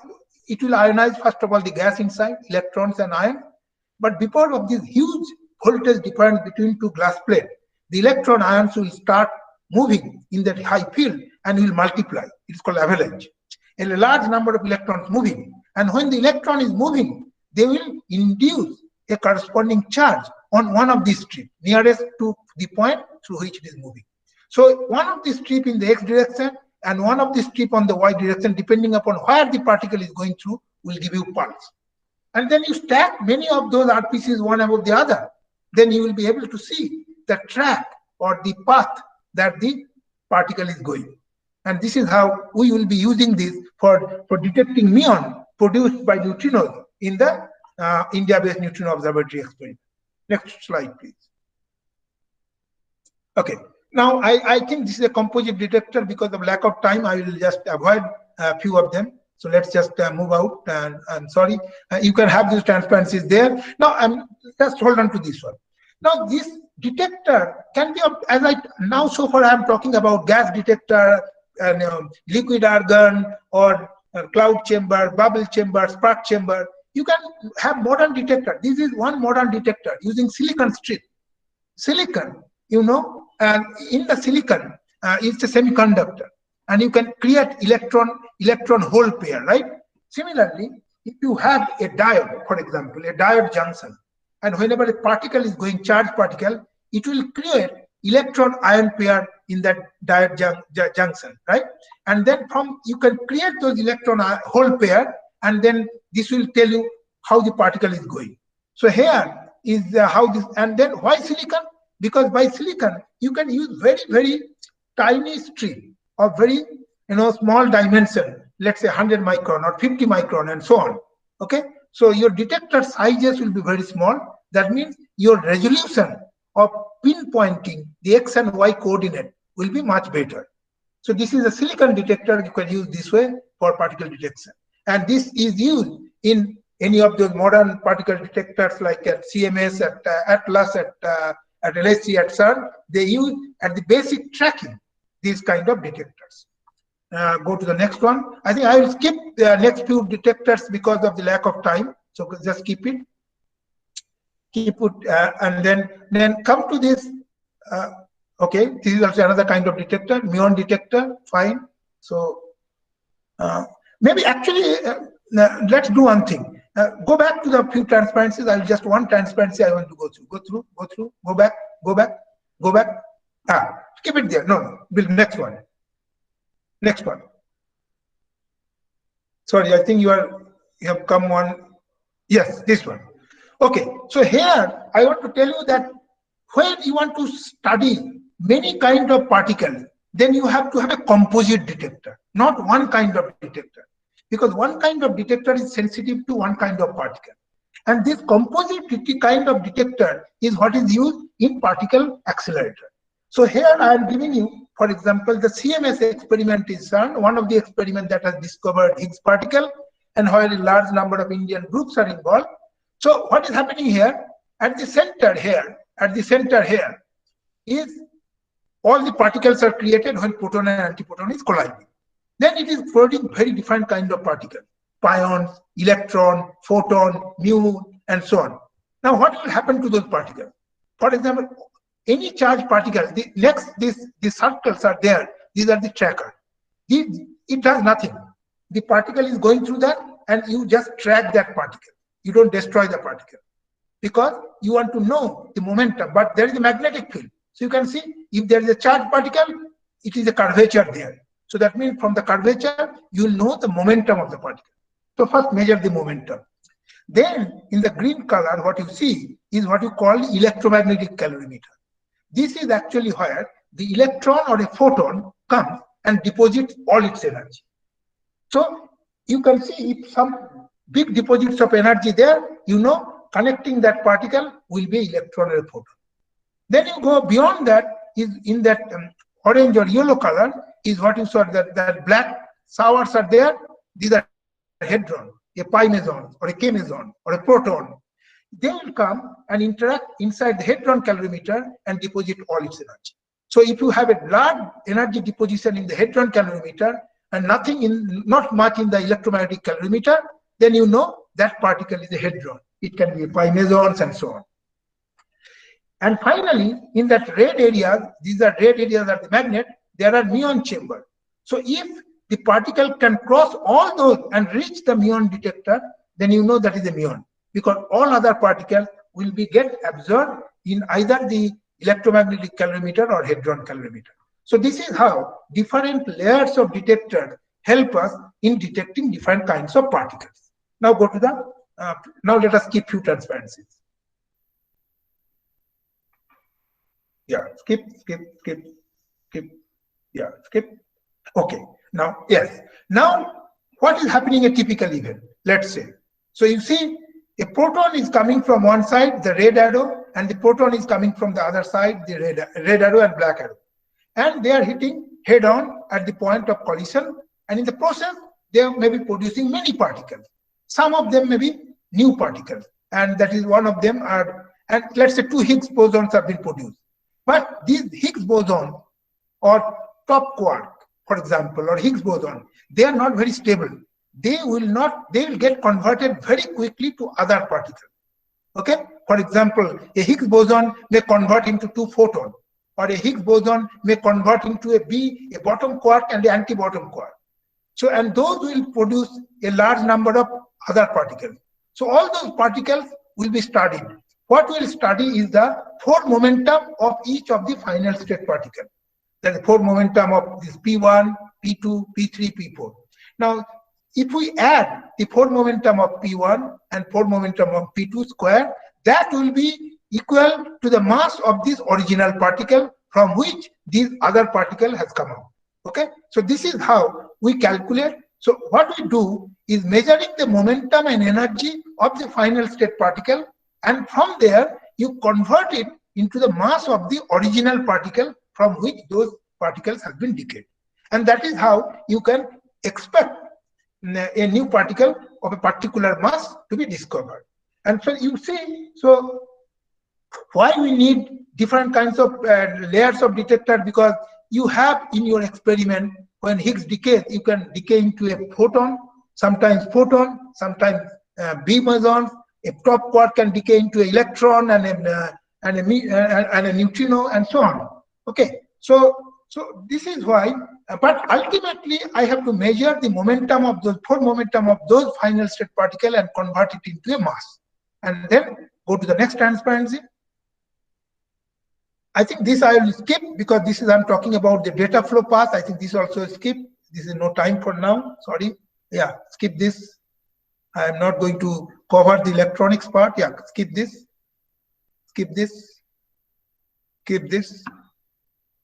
it will ionize first of all the gas inside, electrons and ion. But because of this huge voltage difference between two glass plates, the electron ions will start moving in that high field and will multiply. It's called avalanche. And a large number of electrons moving. And when the electron is moving, they will induce a corresponding charge on one of these strips nearest to the point through which it is moving. So one of the strip in the X direction and one of the strip on the Y direction, depending upon where the particle is going through, will give you pulse. And then you stack many of those RPCs one above the other. Then you will be able to see the track or the path that the particle is going. And this is how we will be using this for detecting muon produced by neutrinos in the India-based neutrino observatory experiment. Next slide, please. Okay. Now, I think this is a composite detector. Because of lack of time, I will just avoid a few of them. So let's just move out. And I'm sorry. You can have these transparencies there. Now, just hold on to this one. Now, this detector can be, so far I'm talking about gas detector, liquid argon, or cloud chamber, bubble chamber, spark chamber. You can have modern detector. This is one modern detector using silicon strip. Silicon, and in the silicon, it's a semiconductor. and you can create electron hole pair, right? Similarly, if you have a diode, for example, a diode junction, and whenever a particle is going, charged particle, it will create electron ion pair in that diode junction, right? And then from you can create those electron hole pair, and then this will tell you how the particle is going. So here is how this, and then why silicon? Because by silicon you can use very tiny string of very small dimension, let's say 100 micron or 50 micron and so on. Okay, so your detector sizes will be very small. That means your resolution of pinpointing the x and y coordinate will be much better. So this is a silicon detector. You can use this way for particle detection, and this is used in any of those modern particle detectors like at CMS, at Atlas, at LHC, at CERN. They use at the basic tracking these kind of detectors. Go to the next one. I think I will skip the next few detectors because of the lack of time. So just keep it, and then come to this. Okay, this is also another kind of detector, muon detector. Fine. So maybe actually let's do one thing. Go back to the few transparencies. I will just one transparency I want to go through. Go back. Keep it there. No. Next one. Next one. Sorry, I think you have come one. Yes, this one. Okay. So here I want to tell you that when you want to study many kind of particles, then you have to have a composite detector, not one kind of detector, because one kind of detector is sensitive to one kind of particle. And this composite kind of detector is what is used in particle accelerator. So here I am giving you, for example, the CMS experiment is CERN, one of the experiments that has discovered Higgs particle, and where a large number of Indian groups are involved. So what is happening here? At the center here is all the particles are created when proton and antiproton is colliding. Then it is producing very different kind of particles: pions, electron, photon, mu, and so on. Now, what will happen to those particles? For example, any charged particle, these circles are there. These are the tracker. It does nothing. The particle is going through that, and you just track that particle. You don't destroy the particle, because you want to know the momentum. But there is a magnetic field. So you can see if there is a charged particle, it is a curvature there. So that means from the curvature, you will know the momentum of the particle. So first measure the momentum. Then in the green color, what you see is what you call electromagnetic calorimeter. This is actually where the electron or a photon comes and deposits all its energy. So you can see if some big deposits of energy there, connecting that particle will be electron or a photon. Then you go beyond that, is in that orange or yellow color is what you saw, that black showers are there. These are hadron, a pi meson or a k meson or a proton. They will come and interact inside the hadron calorimeter and deposit all its energy. So if you have a large energy deposition in the hadron calorimeter and not much in the electromagnetic calorimeter, then you know that particle is a hadron. It can be a pi mesons and so on. And finally, in that red area, these are red areas are the magnet, there are muon chambers. So if the particle can cross all those and reach the muon detector, then you know that is a muon, because all other particles will get absorbed in either the electromagnetic calorimeter or hadron calorimeter. So this is how different layers of detectors help us in detecting different kinds of particles. Now go to the, now let us keep few transparencies. Yeah, skip. Yeah, skip. Okay, now, yes. Now, what is happening in a typical event? Let's say. So you see, a proton is coming from one side, the red arrow, and the proton is coming from the other side, the red arrow and black arrow. And they are hitting head on at the point of collision. And in the process, they may be producing many particles. Some of them may be new particles. And that is one of them are, and let's say 2 Higgs bosons have been produced. But these Higgs boson or top quark, for example, or Higgs boson, they are not very stable. They will get converted very quickly to other particles. Okay? For example, a Higgs boson may convert into 2 photons. or a Higgs boson may convert into a bottom quark and an anti-bottom quark. So, and those will produce a large number of other particles. So all those particles will be studied. What we'll study is the 4 momentum of each of the final state particles. That is 4 momentum of this P1, P2, P3, P4. Now, if we add the 4 momentum of P1 and 4 momentum of P2 square, that will be equal to the mass of this original particle from which this other particle has come out. Okay, so this is how we calculate. So what we do is measuring the momentum and energy of the final state particle, and from there you convert it into the mass of the original particle from which those particles have been decayed. And that is how you can expect a new particle of a particular mass to be discovered. And so you see, so why we need different kinds of layers of detector, because you have in your experiment, when Higgs decays, you can decay into a photon, sometimes B meson, a top quark can decay into an electron and a neutrino, and so on. Okay, so this is why, but ultimately I have to measure the momentum of those 4 momentum of those final state particle and convert it into a mass, and then go to the next transparency. I think this I will skip because this is, I'm talking about the data flow path. I think this also skip. This is no time for now. Sorry. Yeah, skip this. I am not going to cover the electronics part. Yeah, skip this. Skip this. Skip this.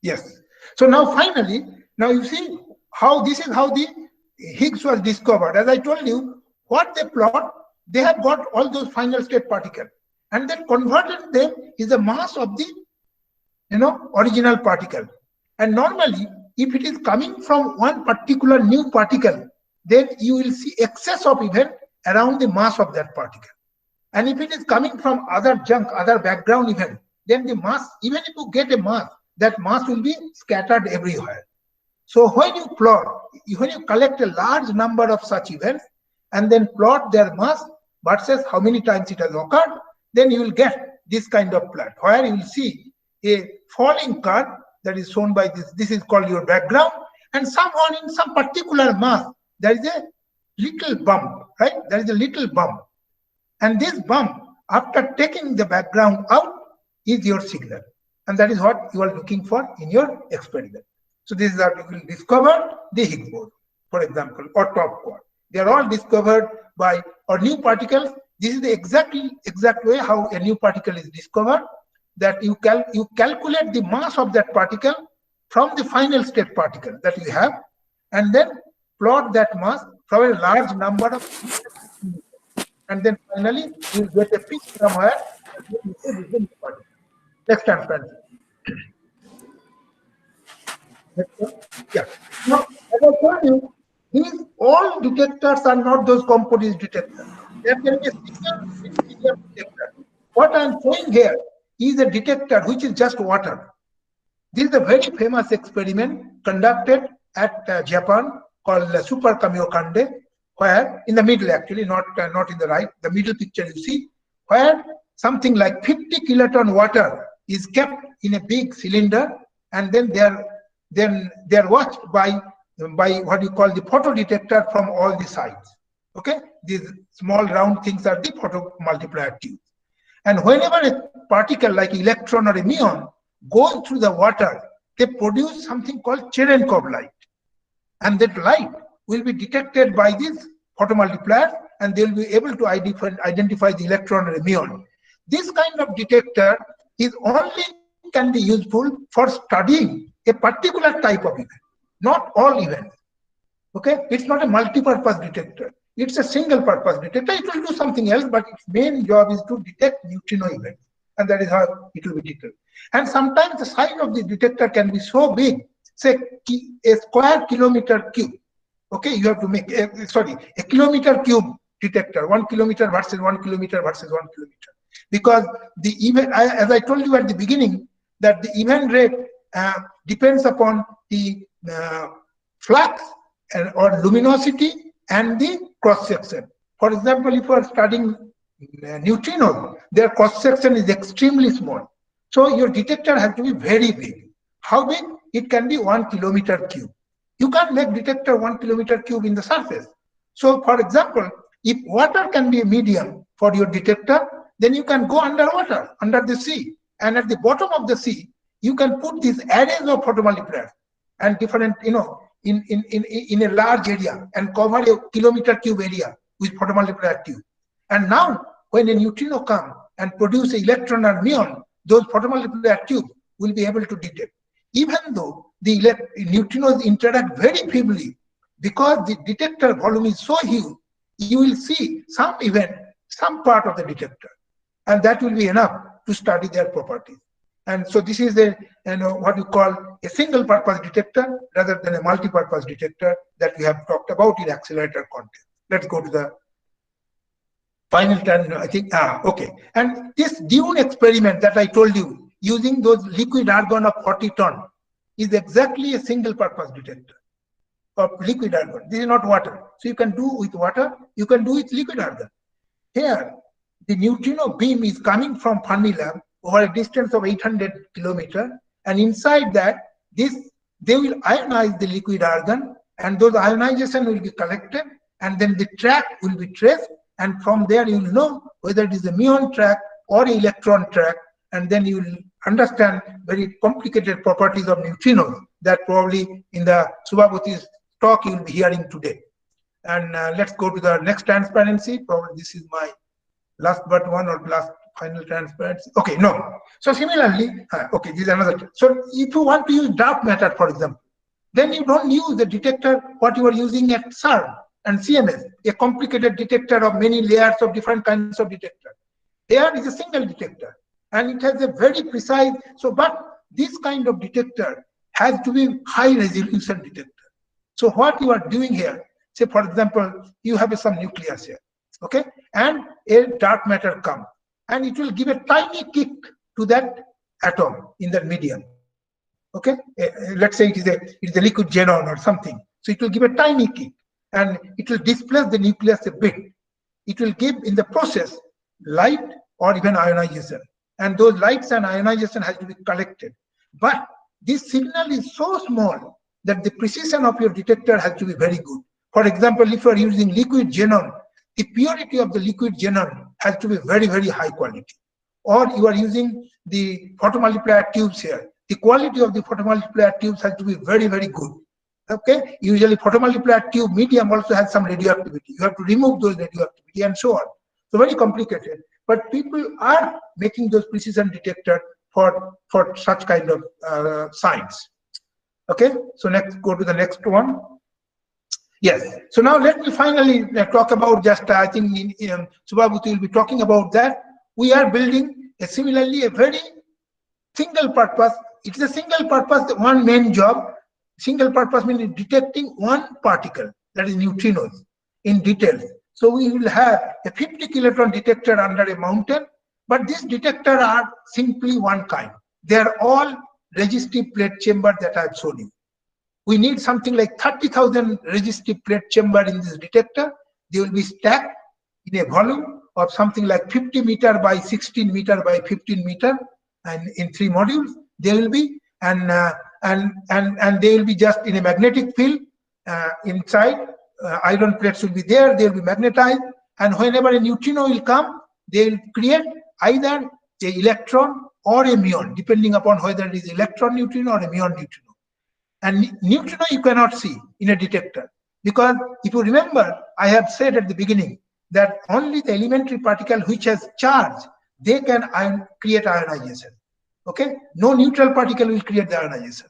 Yes. So now finally, now you see how this is how the Higgs was discovered. As I told you, what they plot, they have got all those final state particles, and then converted them is the mass of the original particle. And normally, if it is coming from one particular new particle, then you will see excess of event around the mass of that particle. And if it is coming from other junk, other background event, then the mass, even if you get a mass, that mass will be scattered everywhere. So when you plot, when you collect a large number of such events and then plot their mass versus how many times it has occurred, then you will get this kind of plot where you will see a falling curve that is shown by this. This is called your background, and someone in some particular mass there is a little bump, right? There is a little bump, and this bump, after taking the background out, is your signal, and that is what you are looking for in your experiment. So this is how you will discover the Higgs boson, for example, or top quark. They are all discovered by or new particles. This is the exact way how a new particle is discovered. That you calculate the mass of that particle from the final state particle that you have, and then plot that mass from a large number of, and then finally you will get a peak somewhere. Next transparency. Yeah. Now, as I told you, these all detectors are not those composite detectors. There can be a single detector. What I am showing here is a detector which is just water. This is a very famous experiment conducted at Japan called Super Kamiokande, where in the middle, actually not in the right, the middle picture you see, where something like 50 kiloton water is kept in a big cylinder, and then they are watched by what you call the photo detector from all the sides. Okay, these small round things are the photo multiplier tubes. And whenever a particle like electron or a muon goes through the water, they produce something called Cherenkov light. And that light will be detected by this photomultiplier, and they will be able to identify the electron or a muon. This kind of detector is only can be useful for studying a particular type of event, not all events. Okay, it's not a multi-purpose detector. It's a single purpose detector. It will do something else, but its main job is to detect neutrino events, and that is how it will be detected. And sometimes the size of the detector can be so big, say a square kilometer cube. Okay, you have to make a kilometer cube detector, 1 kilometer versus 1 kilometer versus 1 kilometer, because the event, as I told you at the beginning, that the event rate depends upon the flux or luminosity and the cross section. For example, if you are studying neutrinos, their cross section is extremely small. So your detector has to be very big. How big? It can be 1 kilometer cube. You can't make detector 1 kilometer cube in the surface. So for example, if water can be a medium for your detector, then you can go underwater, under the sea. And at the bottom of the sea, you can put these arrays of photomultipliers and different, in a large area and cover a kilometer cube area with photomultiplier tube. And now when a neutrino comes and produce an electron or muon, those photomultiplier tubes will be able to detect. Even though the neutrinos interact very feebly, because the detector volume is so huge, you will see some event, some part of the detector, and that will be enough to study their properties. And so this is a what you call a single purpose detector rather than a multi-purpose detector that we have talked about in accelerator context. Let's go to the final turn, I think. Okay. And this Dune experiment that I told you, using those liquid argon of 40 ton, is exactly a single purpose detector of liquid argon. This is not water. So you can do with water, you can do with liquid argon. Here, the neutrino beam is coming from Fermi lab over a distance of 800 kilometers, and inside that, they will ionize the liquid argon, and those ionization will be collected, and then the track will be traced, and from there you will know whether it is a muon track or an electron track, and then you will understand very complicated properties of neutrinos that probably in the Subhabhuti's talk you will be hearing today. And let's go to the next transparency. Probably this is my last but one or last final transparency. Okay, no. So similarly, okay, this is another. So if you want to use dark matter, for example, then you don't use the detector what you are using at CERN and CMS, a complicated detector of many layers of different kinds of detector. There is a single detector, and it has a very precise. So, but this kind of detector has to be high resolution detector. So what you are doing here, say for example, you have some nucleus here, okay, and a dark matter comes, and it will give a tiny kick to that atom in that medium, okay. Let's say it is a liquid xenon or something. So it will give a tiny kick, and it will displace the nucleus a bit. It will give in the process light or even ionization, and those lights and ionization has to be collected. But this signal is so small that the precision of your detector has to be very good. For example, if you are using liquid xenon, the purity of the liquid xenon has to be very, very high quality. Or you are using the photomultiplier tubes here. The quality of the photomultiplier tubes has to be very, very good. Okay, usually photomultiplier tube medium also has some radioactivity. You have to remove those radioactivity and so on. So very complicated. But people are making those precision detector for such kind of science. Okay, so let's go to the next one. Yes, so now let me finally talk about just, I think Subhabhuti will be talking about that. We are building similarly a very single purpose. It's a single purpose, one main job. Single purpose means detecting one particle, that is neutrinos, in details. So we will have a 50 kiloton detector under a mountain, but these detectors are simply one kind. They are all resistive plate chamber that I have shown you. We need something like 30,000 resistive plate chamber in this detector. They will be stacked in a volume of something like 50 meter by 16 meter by 15 meter, and in 3 modules they will be, and they will be just in a magnetic field inside. Iron plates will be there. They will be magnetized, and whenever a neutrino will come, they will create either a electron or a muon, depending upon whether it is electron neutrino or a muon neutrino. And neutrino you cannot see in a detector, because if you remember, I have said at the beginning that only the elementary particle which has charge, they can create ionization. Okay, no neutral particle will create the ionization.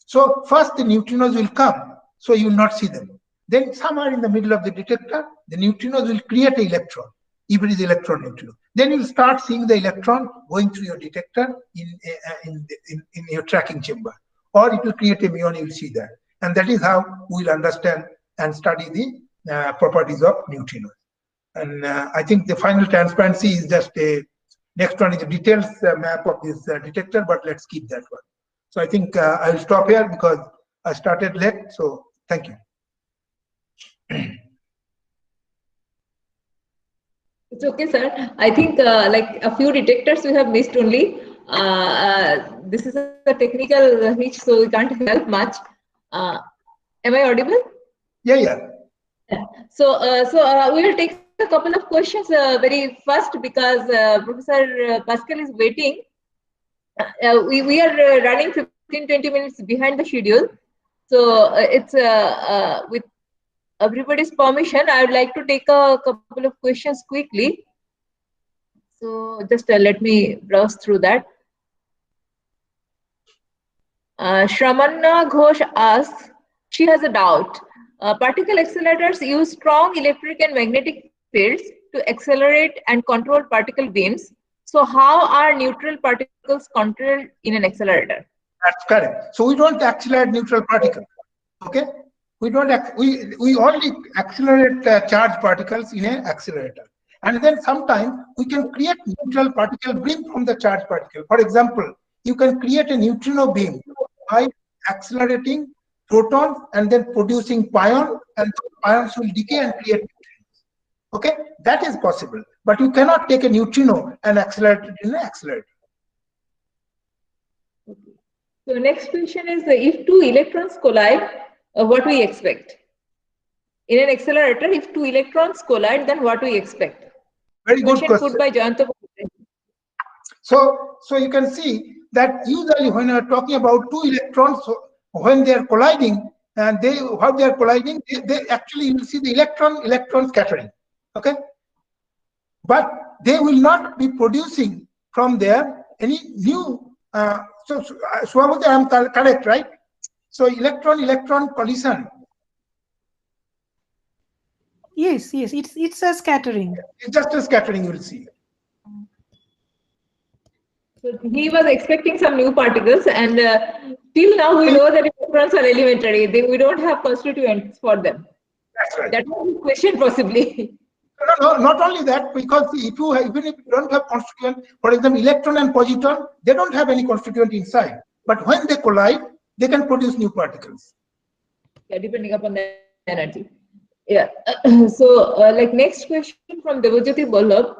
So first the neutrinos will come, so you will not see them. Then somewhere in the middle of the detector, the neutrinos will create an electron, if it is electron neutrino. Then you will start seeing the electron going through your detector in your tracking chamber. Or it will create a muon, you will see that. And that is how we will understand and study the properties of neutrinos. And I think the final transparency is just a, next one is a details map of this detector, but let's keep that one. So I think I will stop here because I started late. So thank you. It's okay, sir. I think like a few detectors we have missed only. This is a technical hitch, so we can't help much. Am I audible? Yeah. So we will take a couple of questions very fast because Professor Pascal is waiting. We are running 15-20 minutes behind the schedule. So it's with everybody's permission, I would like to take a couple of questions quickly. So just let me browse through that. Shramanna Ghosh asks, she has a doubt. Particle accelerators use strong electric and magnetic fields to accelerate and control particle beams. So how are neutral particles controlled in an accelerator? That's correct. So we don't accelerate neutral particles. Okay, we don't. We only accelerate charged particles in an accelerator, and then sometimes we can create neutral particle beam from the charged particle. For example, you can create a neutrino beam by accelerating protons and then producing pion, and those pions will decay and create neutrinos. Okay, that is possible, but you cannot take a neutrino and accelerate it in an accelerator. Okay. So next question is, if two electrons collide, what we expect? In an accelerator, if two electrons collide, then what we expect? Very good question. Put by Jayanta. So you can see that usually when you're talking about two electrons, when they are colliding, and how they are colliding, they actually, you will see the electron scattering. Okay, but they will not be producing from there any new. So I'm correct, right? So electron collision. Yes, it's a scattering. It's just a scattering, you will see. So he was expecting some new particles, and till now we know that electrons are elementary. We don't have constituents for them. That's right. That was the question, possibly. No, not only that, because even if you don't have constituent, for example, electron and positron, they don't have any constituent inside. But when they collide, they can produce new particles. Yeah, depending upon the energy. Yeah. So, like next question from Devajyoti Vallabh.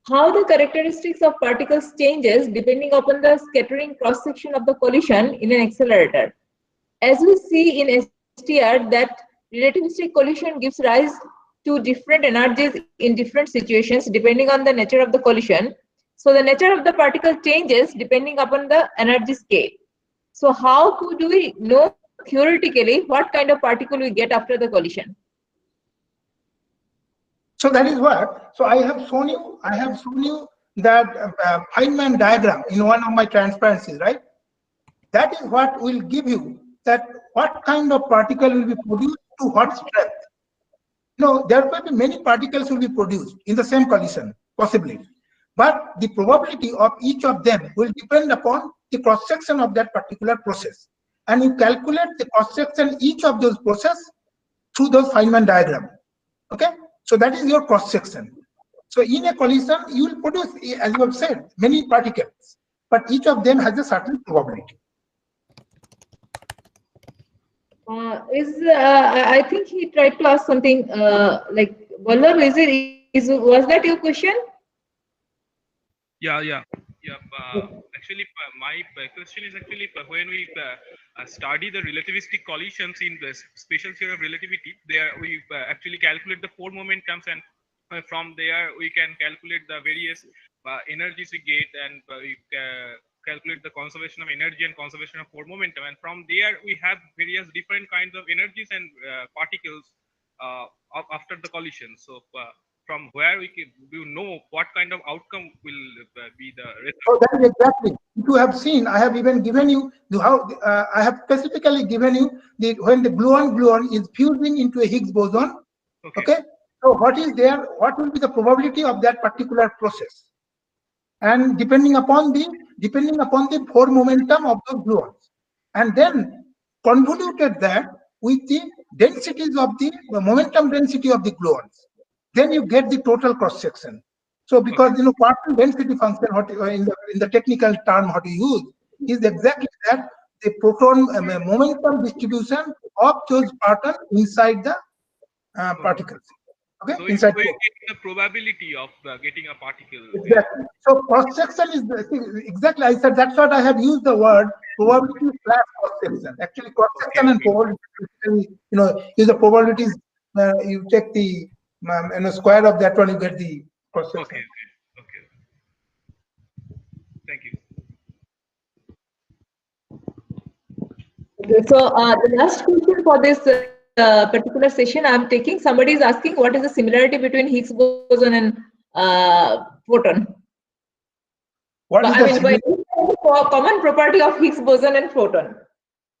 How the characteristics of particles changes depending upon the scattering cross-section of the collision in an accelerator. As we see in STR that relativistic collision gives rise to different energies in different situations depending on the nature of the collision. So the nature of the particle changes depending upon the energy scale. So how could we know theoretically what kind of particle we get after the collision? So that is what. So I have shown you that Feynman diagram in one of my transparencies, right? That is what will give you that what kind of particle will be produced to what strength. No, there will be many particles will be produced in the same collision, possibly. But the probability of each of them will depend upon the cross-section of that particular process. And you calculate the cross-section each of those process through those Feynman diagram. Okay? So that is your cross-section. So in a collision, you will produce, as you have said, many particles, but each of them has a certain probability. I think he tried to ask something like, Vallabh, was that your question? Yeah. Actually, my question is actually when we study the relativistic collisions in the special theory of relativity, there we actually calculate the four momentums, and from there we can calculate the various energies we get, and we calculate the conservation of energy and conservation of four momentum, and from there we have various different kinds of energies and particles after the collision. So from where we can know what kind of outcome will be the result. So that is exactly. If you have seen, I have even given you how I have specifically given you when the gluon is fusing into a Higgs boson. Okay. So what is there? What will be the probability of that particular process? And depending upon the four momentum of the gluons, and then convoluted that with the densities of the momentum density of the gluons, then you get the total cross section. So because particle density function, what in the technical term what you use is exactly that, the proton momentum distribution of those particles inside the particles. Okay, So inside we're core. getting the probability of getting a particle. Exactly. So cross section is exactly. I said that's what I have used the word probability slash cross section. Actually, cross section and probability. Use the probabilities. You take the square of that one, you get the cross section. Okay. Thank you. Okay, so the last question for this particular session I'm taking, somebody is asking what is the similarity between Higgs boson and photon? What is the common property of Higgs boson and photon?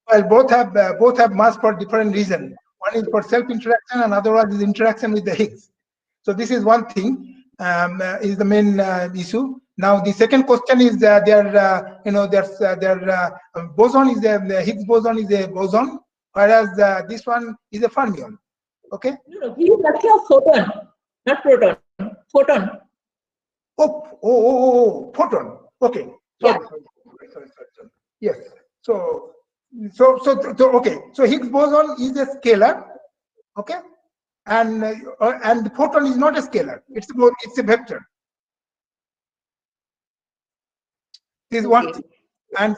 Well, both have mass for different reasons. One is for self-interaction, and other one is interaction with the Higgs. So this is one thing, is the main issue. Now the second question is their boson is the Higgs boson is a boson, whereas this one is a fermion. Okay. No, he is talking of photon, not proton. Photon. Photon. Okay. Sorry. Yes. So okay. So Higgs boson is a scalar. Okay. And the photon is not a scalar. It's a vector. This is one thing. And